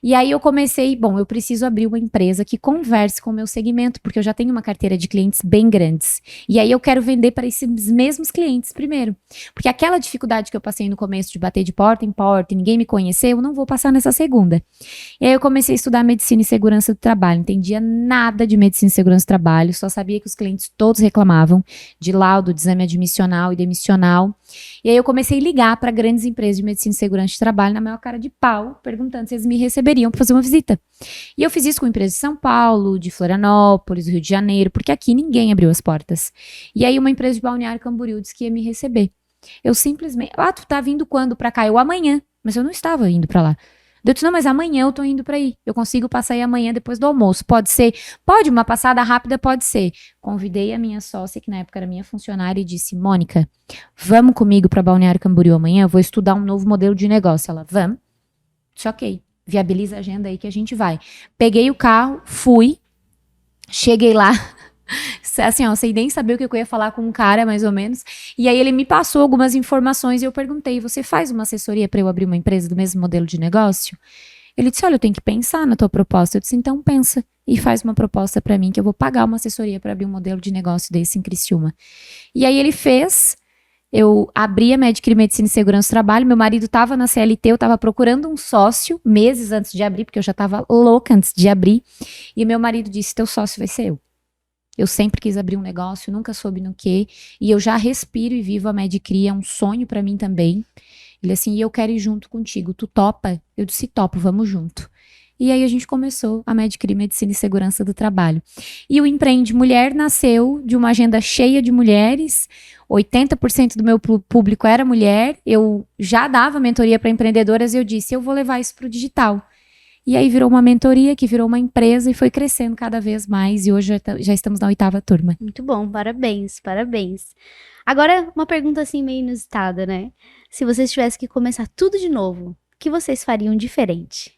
Speaker 2: E aí eu comecei, bom, eu preciso abrir uma empresa que converse com o meu segmento, porque eu já tenho uma carteira de clientes bem grandes. E aí eu quero vender para esses mesmos clientes primeiro. Porque aquela dificuldade que eu passei no começo de bater de porta em porta e ninguém me conhecer, eu não vou passar nessa segunda. E aí eu comecei a estudar medicina e segurança do trabalho. Não entendia nada de medicina e segurança do trabalho, só sabia que os clientes todos reclamavam de laudo, de exame admissional e demissional. E aí eu comecei a ligar para grandes empresas de medicina e segurança de trabalho na maior cara de pau, perguntando se eles me receberiam para fazer uma visita. E eu fiz isso com empresas de São Paulo, de Florianópolis, do Rio de Janeiro, porque aqui ninguém abriu as portas. E aí uma empresa de Balneário Camboriú disse que ia me receber. Eu simplesmente, tu tá vindo quando para cá? Eu amanhã, mas eu não estava indo para lá. Eu disse, não, mas amanhã eu tô indo pra aí. Eu consigo passar aí amanhã depois do almoço. Pode ser? Pode, uma passada rápida pode ser. Convidei a minha sócia, que na época era minha funcionária, e disse, Mônica, vamos comigo pra Balneário Camboriú amanhã? Eu vou estudar um novo modelo de negócio. Ela, vamos. Disse, ok, viabiliza a agenda aí que a gente vai. Peguei o carro, fui, cheguei lá. Assim, ó, sem nem saber o que eu ia falar com um cara, mais ou menos. E aí ele me passou algumas informações e eu perguntei, você faz uma assessoria para eu abrir uma empresa do mesmo modelo de negócio? Ele disse, olha, eu tenho que pensar na tua proposta. Eu disse, então pensa e faz uma proposta para mim que eu vou pagar uma assessoria para abrir um modelo de negócio desse em Criciúma. E aí ele fez, eu abri a Medicri Medicina e Segurança do Trabalho, meu marido estava na CLT, eu estava procurando um sócio meses antes de abrir, porque eu já estava louca antes de abrir. E meu marido disse, teu sócio vai ser eu. Eu sempre quis abrir um negócio, nunca soube no quê. E eu já respiro e vivo a Medicri, é um sonho pra mim também. Ele assim, e eu quero ir junto contigo, tu topa? Eu disse, topo, vamos junto. E aí a gente começou a Medicri Medicina e Segurança do Trabalho. E o Empreende Mulher nasceu de uma agenda cheia de mulheres, 80% do meu público era mulher, eu já dava mentoria para empreendedoras e eu disse, eu vou levar isso pro digital. E aí virou uma mentoria, que virou uma empresa e foi crescendo cada vez mais. E hoje já estamos na 8ª turma.
Speaker 1: Muito bom, parabéns, parabéns. Agora, uma pergunta assim meio inusitada, né? Se vocês tivessem que começar tudo de novo, o que vocês fariam diferente?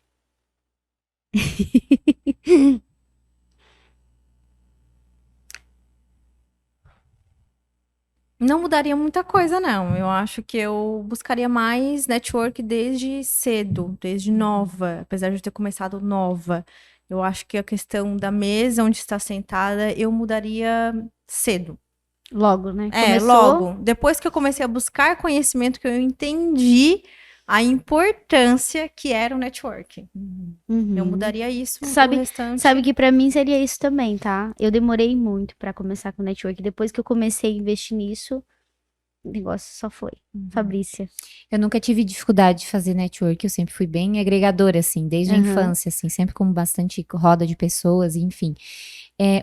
Speaker 3: Não mudaria muita coisa, não. Eu acho que eu buscaria mais network desde cedo, desde nova, apesar de eu ter começado nova. Eu acho que a questão da mesa onde está sentada, eu mudaria cedo.
Speaker 1: Logo, né?
Speaker 3: Logo. Depois que eu comecei a buscar conhecimento, que eu entendi a importância que era o network.
Speaker 1: Uhum.
Speaker 3: Eu mudaria isso no restante.
Speaker 1: Sabe que pra mim seria isso também, tá? Eu demorei muito pra começar com network. Depois que eu comecei a investir nisso, o negócio só foi. Fabrícia.
Speaker 2: Eu nunca tive dificuldade de fazer network, eu sempre fui bem agregadora, assim, desde a
Speaker 1: Uhum.
Speaker 2: infância, assim, sempre com bastante roda de pessoas, enfim.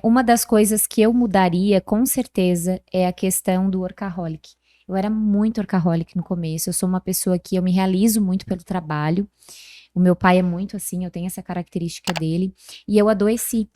Speaker 2: Uma das coisas que eu mudaria, com certeza, é a questão do workaholic. Eu era muito workaholic no começo, eu sou uma pessoa que eu me realizo muito pelo trabalho, o meu pai é muito assim, eu tenho essa característica dele, e eu adoeci.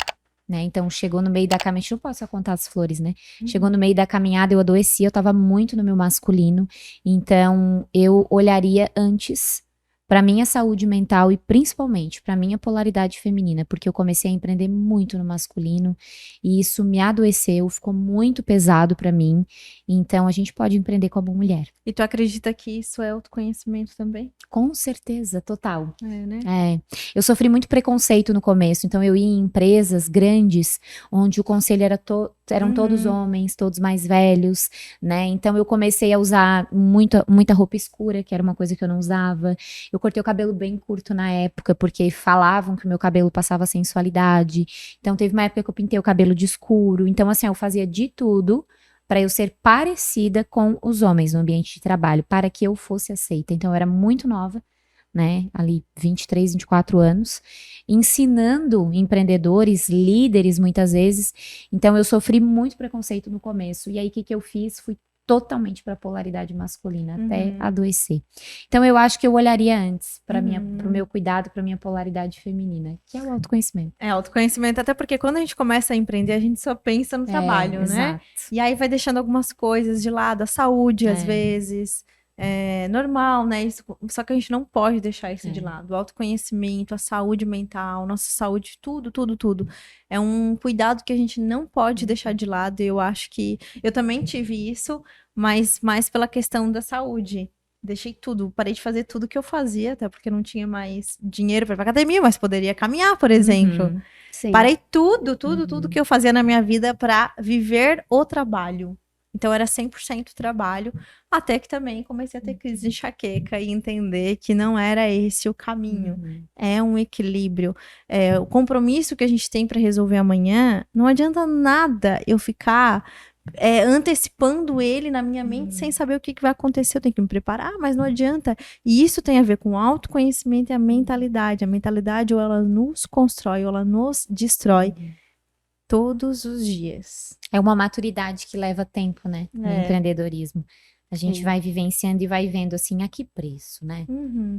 Speaker 2: Né? Então, chegou no meio da caminhada, não posso só contar as flores, né? Chegou no meio da caminhada, eu adoeci, eu tava muito no meu masculino, então eu olharia antes pra minha saúde mental e principalmente pra minha polaridade feminina, porque eu comecei a empreender muito no masculino e isso me adoeceu, ficou muito pesado pra mim, então a gente pode empreender como mulher.
Speaker 3: E tu acredita que isso é autoconhecimento também?
Speaker 2: Com certeza, total.
Speaker 3: É, né?
Speaker 2: Eu sofri muito preconceito no começo, então eu ia em empresas grandes, onde o conselho eram todos homens, todos mais velhos, né? Então eu comecei a usar muita roupa escura, que era uma coisa que eu não usava. Eu cortei o cabelo bem curto na época, porque falavam que o meu cabelo passava sensualidade. Então teve uma época que eu pintei o cabelo de escuro. Então assim, eu fazia de tudo para eu ser parecida com os homens no ambiente de trabalho, para que eu fosse aceita. Então eu era muito nova, né, ali 23, 24 anos, ensinando empreendedores, líderes muitas vezes. Então eu sofri muito preconceito no começo. E aí o que eu fiz? Fui totalmente para a polaridade masculina, até adoecer. Então eu acho que eu olharia antes para o meu cuidado, para minha polaridade feminina, que é o autoconhecimento.
Speaker 3: É autoconhecimento, até porque quando a gente começa a empreender, a gente só pensa no trabalho, né?
Speaker 2: Exato.
Speaker 3: E aí vai deixando algumas coisas de lado, a saúde às vezes. É normal, né? Isso, só que a gente não pode deixar isso de lado. O autoconhecimento, a saúde mental, nossa saúde, tudo, tudo, tudo. É um cuidado que a gente não pode deixar de lado. Eu acho que eu também tive isso, mas mais pela questão da saúde. Deixei tudo, parei de fazer tudo que eu fazia, até porque não tinha mais dinheiro para ir pra academia, mas poderia caminhar, por exemplo.
Speaker 1: Sim.
Speaker 3: Parei tudo que eu fazia na minha vida para viver o trabalho. Então era 100% trabalho, até que também comecei a ter crise de enxaqueca e entender que não era esse o caminho. É um equilíbrio. O compromisso que a gente tem para resolver amanhã, não adianta nada eu ficar antecipando ele na minha mente sem saber o que vai acontecer. Eu tenho que me preparar, mas não adianta. E isso tem a ver com o autoconhecimento e a mentalidade. A mentalidade ou ela nos constrói ou ela nos destrói. Todos os dias.
Speaker 2: É uma maturidade que leva tempo, né? No empreendedorismo. A gente vai vivenciando e vai vendo assim, a que preço, né?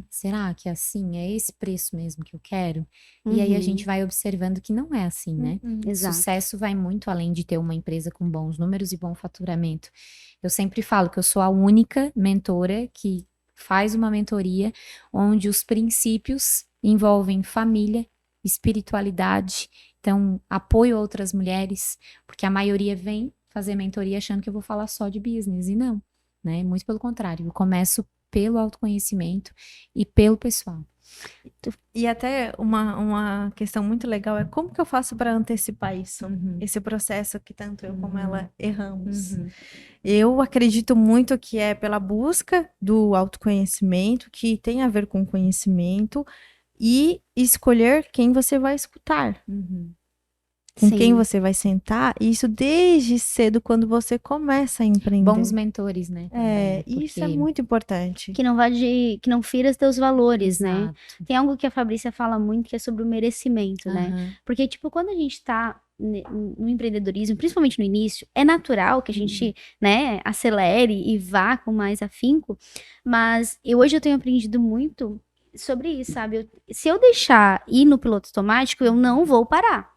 Speaker 2: Será que é assim? É esse preço mesmo que eu quero? E aí a gente vai observando que não é assim, né?
Speaker 1: Exato.
Speaker 2: Sucesso vai muito além de ter uma empresa com bons números e bom faturamento. Eu sempre falo que eu sou a única mentora que faz uma mentoria onde os princípios envolvem família, espiritualidade, então apoio a outras mulheres, porque a maioria vem fazer mentoria achando que eu vou falar só de business, e não, né? Muito pelo contrário, eu começo pelo autoconhecimento e pelo pessoal.
Speaker 3: E até uma questão muito legal é como que eu faço para antecipar isso? Esse processo que tanto eu como ela erramos. Eu acredito muito que é pela busca do autoconhecimento, que tem a ver com conhecimento, e escolher quem você vai escutar. Com quem você vai sentar, e isso desde cedo, quando você começa a empreender.
Speaker 2: Bons mentores, né? Também,
Speaker 3: isso é muito importante.
Speaker 1: Que não não fira os teus valores,
Speaker 2: Exato.
Speaker 1: né? Tem algo que a Fabrícia fala muito, que é sobre o merecimento, né? Porque, tipo, quando a gente tá no empreendedorismo, principalmente no início, é natural que a gente, né, acelere e vá com mais afinco, mas hoje eu tenho aprendido muito sobre isso, sabe? Se eu deixar ir no piloto automático, eu não vou parar.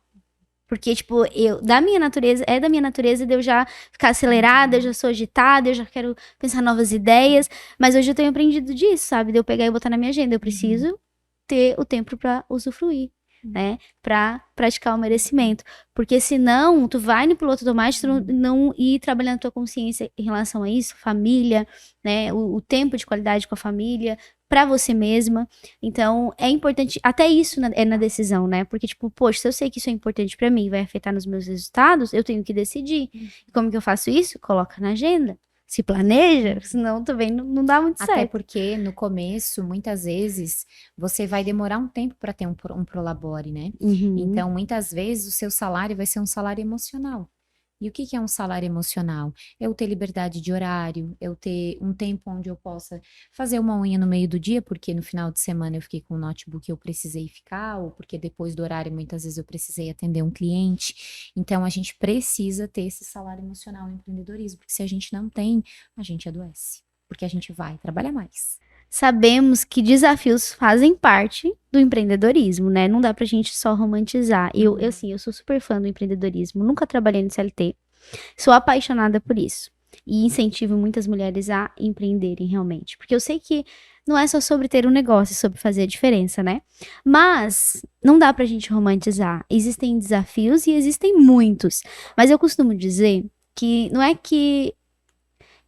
Speaker 1: Porque, tipo, da minha natureza de eu já ficar acelerada, eu já sou agitada, eu já quero pensar novas ideias, mas hoje eu tenho aprendido disso, sabe? De eu pegar e botar na minha agenda, eu preciso ter o tempo pra usufruir, né? Pra praticar o merecimento. Porque senão, tu vai no piloto automático, tu não ir trabalhando a tua consciência em relação a isso, família, né? O tempo de qualidade com a família, pra você mesma. Então, é importante, até isso é na decisão, né? Porque, tipo, poxa, se eu sei que isso é importante pra mim, vai afetar nos meus resultados, eu tenho que decidir. E como que eu faço isso? Coloca na agenda. Se planeja, senão também não dá muito certo.
Speaker 2: Até porque no começo, muitas vezes, você vai demorar um tempo para ter um prolabore, né? Então, muitas vezes, o seu salário vai ser um salário emocional. E o que que é um salário emocional? Eu ter liberdade de horário, eu ter um tempo onde eu possa fazer uma unha no meio do dia, porque no final de semana eu fiquei com o notebook e eu precisei ficar, ou porque depois do horário muitas vezes eu precisei atender um cliente. Então a gente precisa ter esse salário emocional no empreendedorismo, porque se a gente não tem, a gente adoece, porque a gente vai trabalhar mais.
Speaker 1: Sabemos que desafios fazem parte do empreendedorismo, né? Não dá pra gente só romantizar. Eu sou super fã do empreendedorismo, nunca trabalhei no CLT, sou apaixonada por isso. E incentivo muitas mulheres a empreenderem realmente. Porque eu sei que não é só sobre ter um negócio, é sobre fazer a diferença, né? Mas não dá pra gente romantizar. Existem desafios e existem muitos. Mas eu costumo dizer que não é que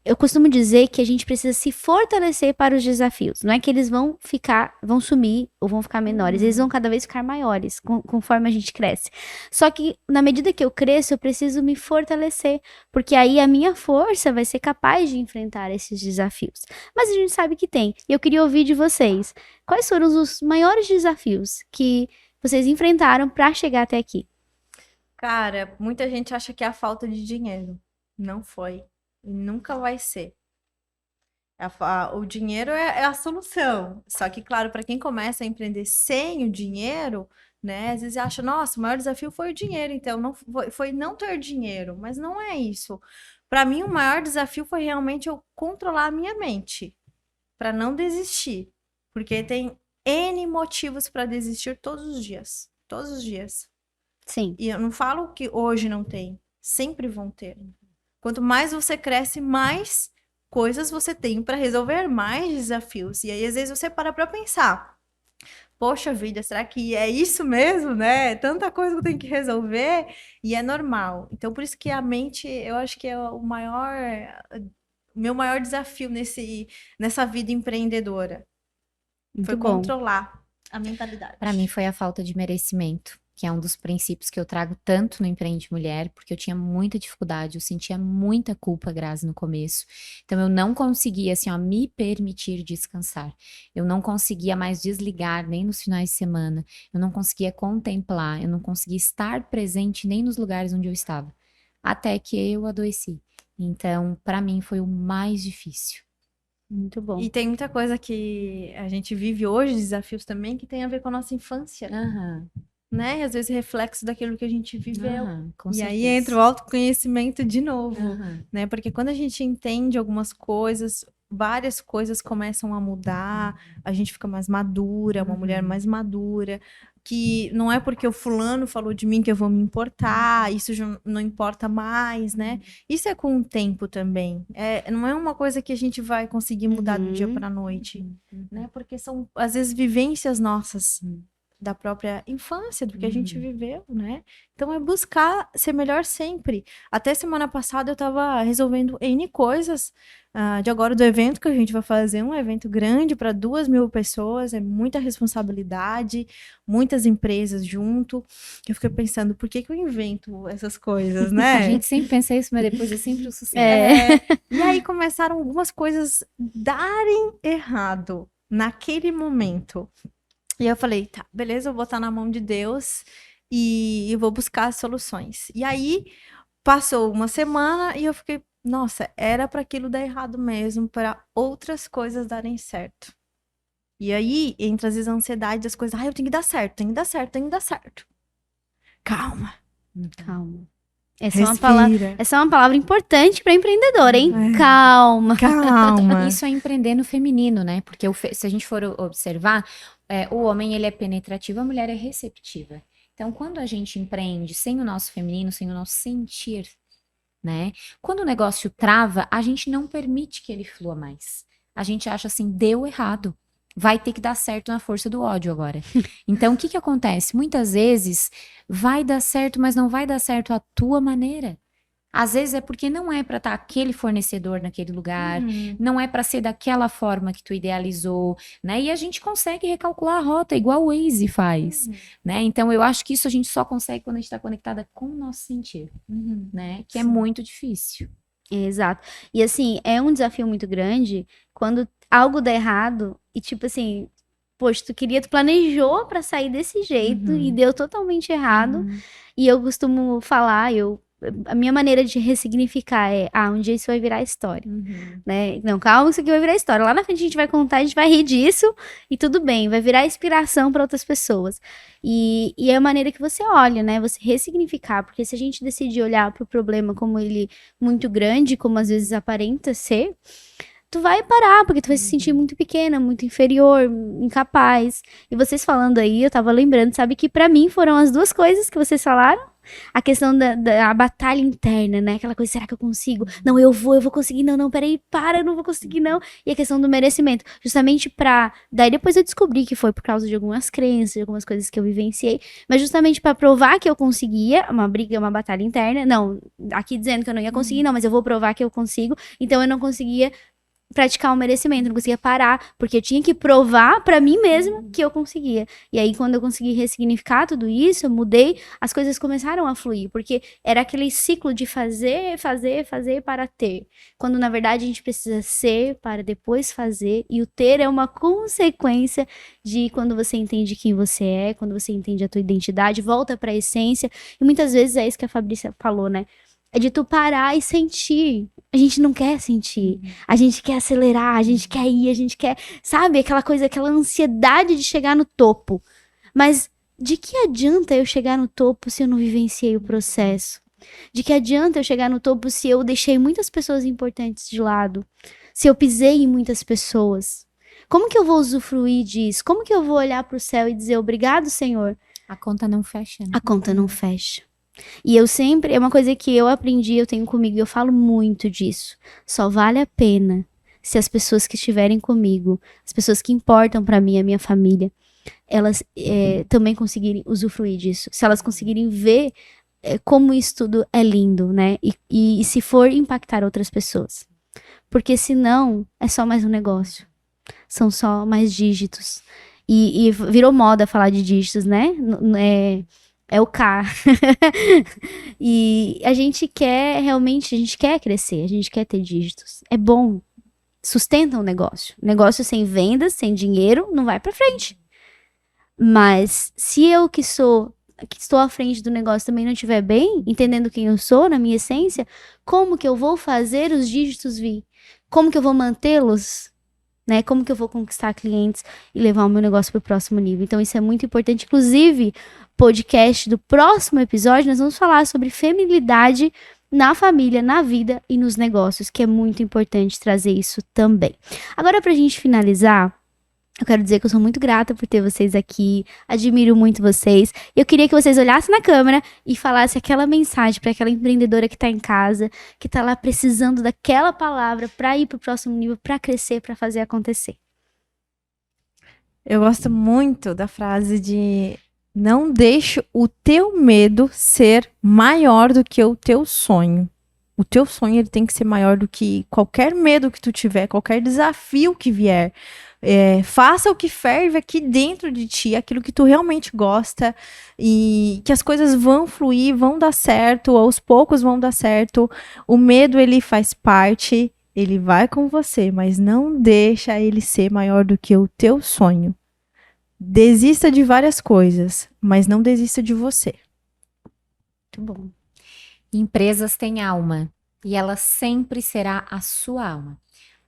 Speaker 1: eu costumo dizer que a gente precisa se fortalecer para os desafios. Não é que eles vão sumir ou vão ficar menores. Eles vão cada vez ficar maiores conforme a gente cresce. Só que na medida que eu cresço, eu preciso me fortalecer. Porque aí a minha força vai ser capaz de enfrentar esses desafios. Mas a gente sabe que tem. E eu queria ouvir de vocês. Quais foram os maiores desafios que vocês enfrentaram para chegar até aqui?
Speaker 3: Cara, muita gente acha que é a falta de dinheiro. Não foi. E nunca vai ser. O dinheiro é a solução. Só que, claro, para quem começa a empreender sem o dinheiro, né? Às vezes acha, nossa, o maior desafio foi o dinheiro, então não foi não ter dinheiro, mas não é isso. Para mim, o maior desafio foi realmente eu controlar a minha mente para não desistir, porque tem N motivos para desistir todos os dias, todos os dias.
Speaker 1: Sim.
Speaker 3: E eu não falo que hoje não tem, sempre vão ter. Quanto mais você cresce, mais coisas você tem para resolver, mais desafios. E aí, às vezes, você para pensar. Poxa vida, será que é isso mesmo, né? Tanta coisa que eu tenho que resolver. E é normal. Então, por isso que a mente, eu acho que é o meu maior desafio nessa vida empreendedora. Foi controlar a mentalidade.
Speaker 2: Para mim foi a falta de merecimento, que é um dos princípios que eu trago tanto no Empreende Mulher, porque eu tinha muita dificuldade, eu sentia muita culpa, Grazi, no começo. Então eu não conseguia, assim, ó, me permitir descansar. Eu não conseguia mais desligar nem nos finais de semana. Eu não conseguia contemplar, eu não conseguia estar presente nem nos lugares onde eu estava. Até que eu adoeci. Então, para mim foi o mais difícil.
Speaker 1: Muito bom.
Speaker 3: E tem muita coisa que a gente vive hoje, desafios também, que tem a ver com a nossa infância. Né? E às vezes reflexo daquilo que a gente viveu. E aí entra o autoconhecimento de novo, né? Porque quando a gente entende algumas coisas, várias coisas começam a mudar, a gente fica mais madura, uma mulher mais madura, que não é porque o fulano falou de mim que eu vou me importar, isso já não importa mais, né? Isso é com o tempo também. Não é uma coisa que a gente vai conseguir mudar do dia para a noite, né? Porque são, às vezes, vivências nossas. Da própria infância, do que a gente viveu, né? Então é buscar ser melhor sempre. Até semana passada eu tava resolvendo N coisas de agora do evento que a gente vai fazer, um evento grande para 2.000 pessoas, é muita responsabilidade, muitas empresas junto. Eu fiquei pensando, por que eu invento essas coisas, né?
Speaker 2: A gente sempre pensa isso, mas depois é sempre o sucesso.
Speaker 3: E aí começaram algumas coisas darem errado naquele momento. E eu falei, tá, beleza, eu vou botar na mão de Deus e eu vou buscar as soluções. E aí, passou uma semana e eu fiquei, nossa, era para aquilo dar errado mesmo, para outras coisas darem certo. E aí, entra às vezes a ansiedade das coisas, eu tenho que dar certo, tenho que dar certo, tenho que dar certo. Calma.
Speaker 1: Calma. Essa é uma palavra importante para empreendedor, hein? Calma.
Speaker 3: Calma.
Speaker 2: Isso é empreender no feminino, né? Porque se a gente for observar, o homem ele é penetrativo, a mulher é receptiva. Então, quando a gente empreende sem o nosso feminino, sem o nosso sentir, né? Quando o negócio trava, a gente não permite que ele flua mais. A gente acha assim, deu errado. Vai ter que dar certo na força do ódio agora. Então, o que acontece? Muitas vezes vai dar certo, mas não vai dar certo à tua maneira. Às vezes é porque não é para estar aquele fornecedor naquele lugar, não é para ser daquela forma que tu idealizou, né? E a gente consegue recalcular a rota, igual o Waze faz, né? Então, eu acho que isso a gente só consegue quando a gente está conectada com o nosso sentir, né? Que é muito difícil.
Speaker 1: Exato. E assim, é um desafio muito grande quando algo dá errado e tipo assim, poxa, tu planejou pra sair desse jeito e deu totalmente errado. E eu costumo falar, eu a minha maneira de ressignificar é, um dia isso vai virar história, né? Não, calma, isso aqui vai virar história. Lá na frente a gente vai contar, a gente vai rir disso e tudo bem, vai virar inspiração para outras pessoas. E é a maneira que você olha, né? Você ressignificar, porque se a gente decidir olhar pro problema como ele muito grande, como às vezes aparenta ser, tu vai parar, porque tu vai se sentir muito pequena, muito inferior, incapaz. E vocês falando aí, eu tava lembrando, sabe, que pra mim foram as duas coisas que vocês falaram. A questão da batalha interna, né? Aquela coisa, será que eu consigo? Não, eu vou conseguir. Não, peraí, eu não vou conseguir, não. E a questão do merecimento. Justamente daí depois eu descobri que foi por causa de algumas crenças, de algumas coisas que eu vivenciei. Mas justamente pra provar que eu conseguia, uma briga, uma batalha interna. Não, aqui dizendo que eu não ia conseguir, não, mas eu vou provar que eu consigo. Então eu não conseguia praticar o merecimento, não conseguia parar, porque eu tinha que provar pra mim mesma que eu conseguia. E aí, quando eu consegui ressignificar tudo isso, eu mudei, as coisas começaram a fluir, porque era aquele ciclo de fazer para ter. Quando, na verdade, a gente precisa ser para depois fazer, e o ter é uma consequência de quando você entende quem você é, quando você entende a tua identidade, volta pra essência, e muitas vezes é isso que a Fabrícia falou, né? É de tu parar e sentir. A gente não quer sentir. A gente quer acelerar, a gente quer ir, a gente quer, sabe? Aquela coisa, aquela ansiedade de chegar no topo. Mas de que adianta eu chegar no topo se eu não vivenciei o processo? De que adianta eu chegar no topo se eu deixei muitas pessoas importantes de lado? Se eu pisei em muitas pessoas? Como que eu vou usufruir disso? Como que eu vou olhar pro céu e dizer obrigado, Senhor?
Speaker 2: A conta não fecha, né?
Speaker 1: A conta não fecha. E eu sempre, é uma coisa que eu aprendi, eu tenho comigo, e eu falo muito disso. Só vale a pena se as pessoas que estiverem comigo, as pessoas que importam pra mim, a minha família, elas também conseguirem usufruir disso. Se elas conseguirem ver como isso tudo é lindo, né? E se for impactar outras pessoas. Porque senão, é só mais um negócio. São só mais dígitos. E virou moda falar de dígitos, né? É o K. E a gente quer, realmente, a gente quer crescer, a gente quer ter dígitos. É bom. Sustenta o negócio. Negócio sem vendas, sem dinheiro, não vai pra frente. Mas se eu que estou à frente do negócio também não estiver bem, entendendo quem eu sou, na minha essência, como que eu vou fazer os dígitos vir? Como que eu vou mantê-los? Né? Como que eu vou conquistar clientes e levar o meu negócio para o próximo nível? Então isso é muito importante. Inclusive, podcast do próximo episódio, nós vamos falar sobre feminilidade na família, na vida e nos negócios, que é muito importante trazer isso também. Agora, pra gente finalizar, eu quero dizer que eu sou muito grata por ter vocês aqui, admiro muito vocês. Eu queria que vocês olhassem na câmera e falassem aquela mensagem para aquela empreendedora que tá em casa, que tá lá precisando daquela palavra para ir pro próximo nível, para crescer, para fazer acontecer.
Speaker 3: Eu gosto muito da frase de não deixe o teu medo ser maior do que o teu sonho. O teu sonho ele tem que ser maior do que qualquer medo que tu tiver, qualquer desafio que vier. Faça o que ferve aqui dentro de ti, aquilo que tu realmente gosta, e que as coisas vão fluir, vão dar certo, aos poucos vão dar certo. O medo, ele faz parte, ele vai com você, mas não deixa ele ser maior do que o teu sonho. Desista de várias coisas, mas não desista de você.
Speaker 1: Muito bom.
Speaker 2: Empresas têm alma, e ela sempre será a sua alma.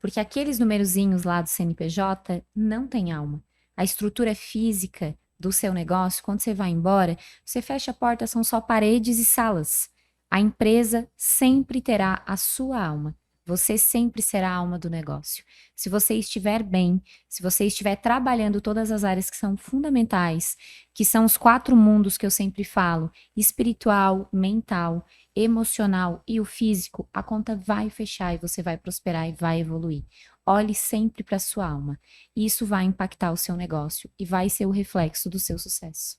Speaker 2: Porque aqueles numerozinhos lá do CNPJ não têm alma. A estrutura física do seu negócio, quando você vai embora, você fecha a porta, são só paredes e salas. A empresa sempre terá a sua alma. Você sempre será a alma do negócio. Se você estiver bem, se você estiver trabalhando todas as áreas que são fundamentais, que são os 4 mundos que eu sempre falo, espiritual, mental, emocional e o físico, a conta vai fechar e você vai prosperar e vai evoluir. Olhe sempre para a sua alma. Isso vai impactar o seu negócio e vai ser o reflexo do seu sucesso.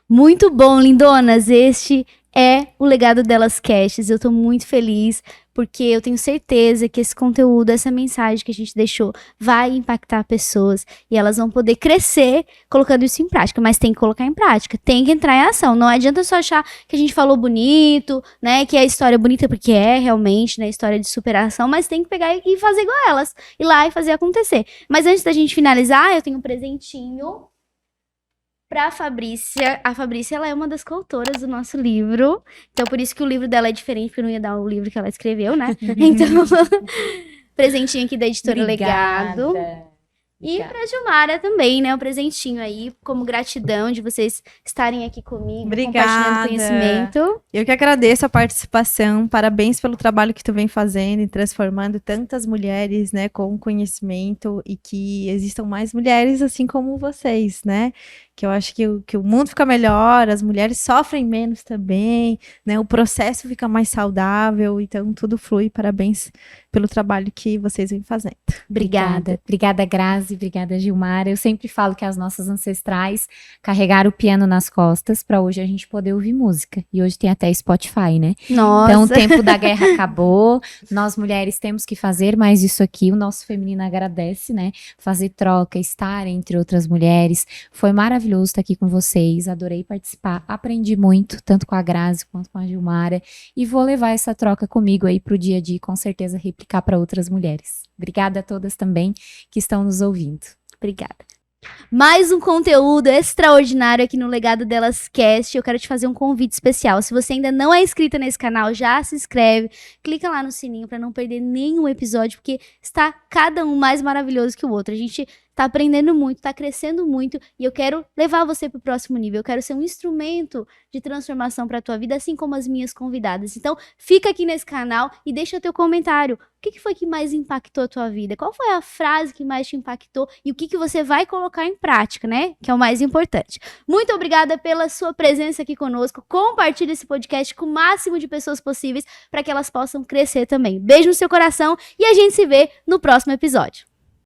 Speaker 1: Muito bom, lindonas. Este é o Legado Delas Casts. Eu tô muito feliz porque eu tenho certeza que esse conteúdo, essa mensagem que a gente deixou vai impactar pessoas e elas vão poder crescer colocando isso em prática, mas tem que colocar em prática, tem que entrar em ação. Não adianta só achar que a gente falou bonito, né, que a história é bonita, porque é realmente, né, história de superação, mas tem que pegar e fazer igual elas, ir lá e fazer acontecer. Mas antes da gente finalizar, eu tenho um presentinho Pra Fabrícia, a Fabrícia, ela é uma das coautoras do nosso livro, então por isso que o livro dela é diferente, porque eu não ia dar o livro que ela escreveu, né? Então, presentinho aqui da Editora Legado. E pra Gilmara também, né? Um presentinho aí, como gratidão de vocês estarem aqui comigo, compartilhando conhecimento.
Speaker 3: Eu que agradeço a participação, parabéns pelo trabalho que tu vem fazendo e transformando tantas mulheres, né, com conhecimento e que existam mais mulheres assim como vocês, né? Que eu acho que o mundo fica melhor, as mulheres sofrem menos também, né? O processo fica mais saudável, então tudo flui. Parabéns pelo trabalho que vocês vêm fazendo.
Speaker 2: Obrigada. Obrigada, Grazi. Obrigada, Gilmara. Eu sempre falo que as nossas ancestrais carregaram o piano nas costas para hoje a gente poder ouvir música. E hoje tem até Spotify, né?
Speaker 1: Nossa.
Speaker 2: Então o tempo da guerra acabou. Nós mulheres temos que fazer mais isso aqui. O nosso feminino agradece, né? Fazer troca, estar entre outras mulheres. Foi maravilhoso estar aqui com vocês. Adorei participar. Aprendi muito, tanto com a Grazi quanto com a Gilmara. E vou levar essa troca comigo aí pro dia a dia e com certeza replicar para outras mulheres. Obrigada a todas também que estão nos ouvindo.
Speaker 1: Obrigada. Mais um conteúdo extraordinário aqui no Legado Delas Cast. Eu quero te fazer um convite especial. Se você ainda não é inscrita nesse canal, já se inscreve. Clica lá no sininho para não perder nenhum episódio, porque está cada um mais maravilhoso que o outro. A gente tá aprendendo muito, tá crescendo muito e eu quero levar você pro próximo nível. Eu quero ser um instrumento de transformação para tua vida, assim como as minhas convidadas. Então, fica aqui nesse canal e deixa teu comentário. O que foi que mais impactou a tua vida? Qual foi a frase que mais te impactou? E o que você vai colocar em prática, né? Que é o mais importante. Muito obrigada pela sua presença aqui conosco. Compartilhe esse podcast com o máximo de pessoas possíveis para que elas possam crescer também. Beijo no seu coração e a gente se vê no próximo episódio.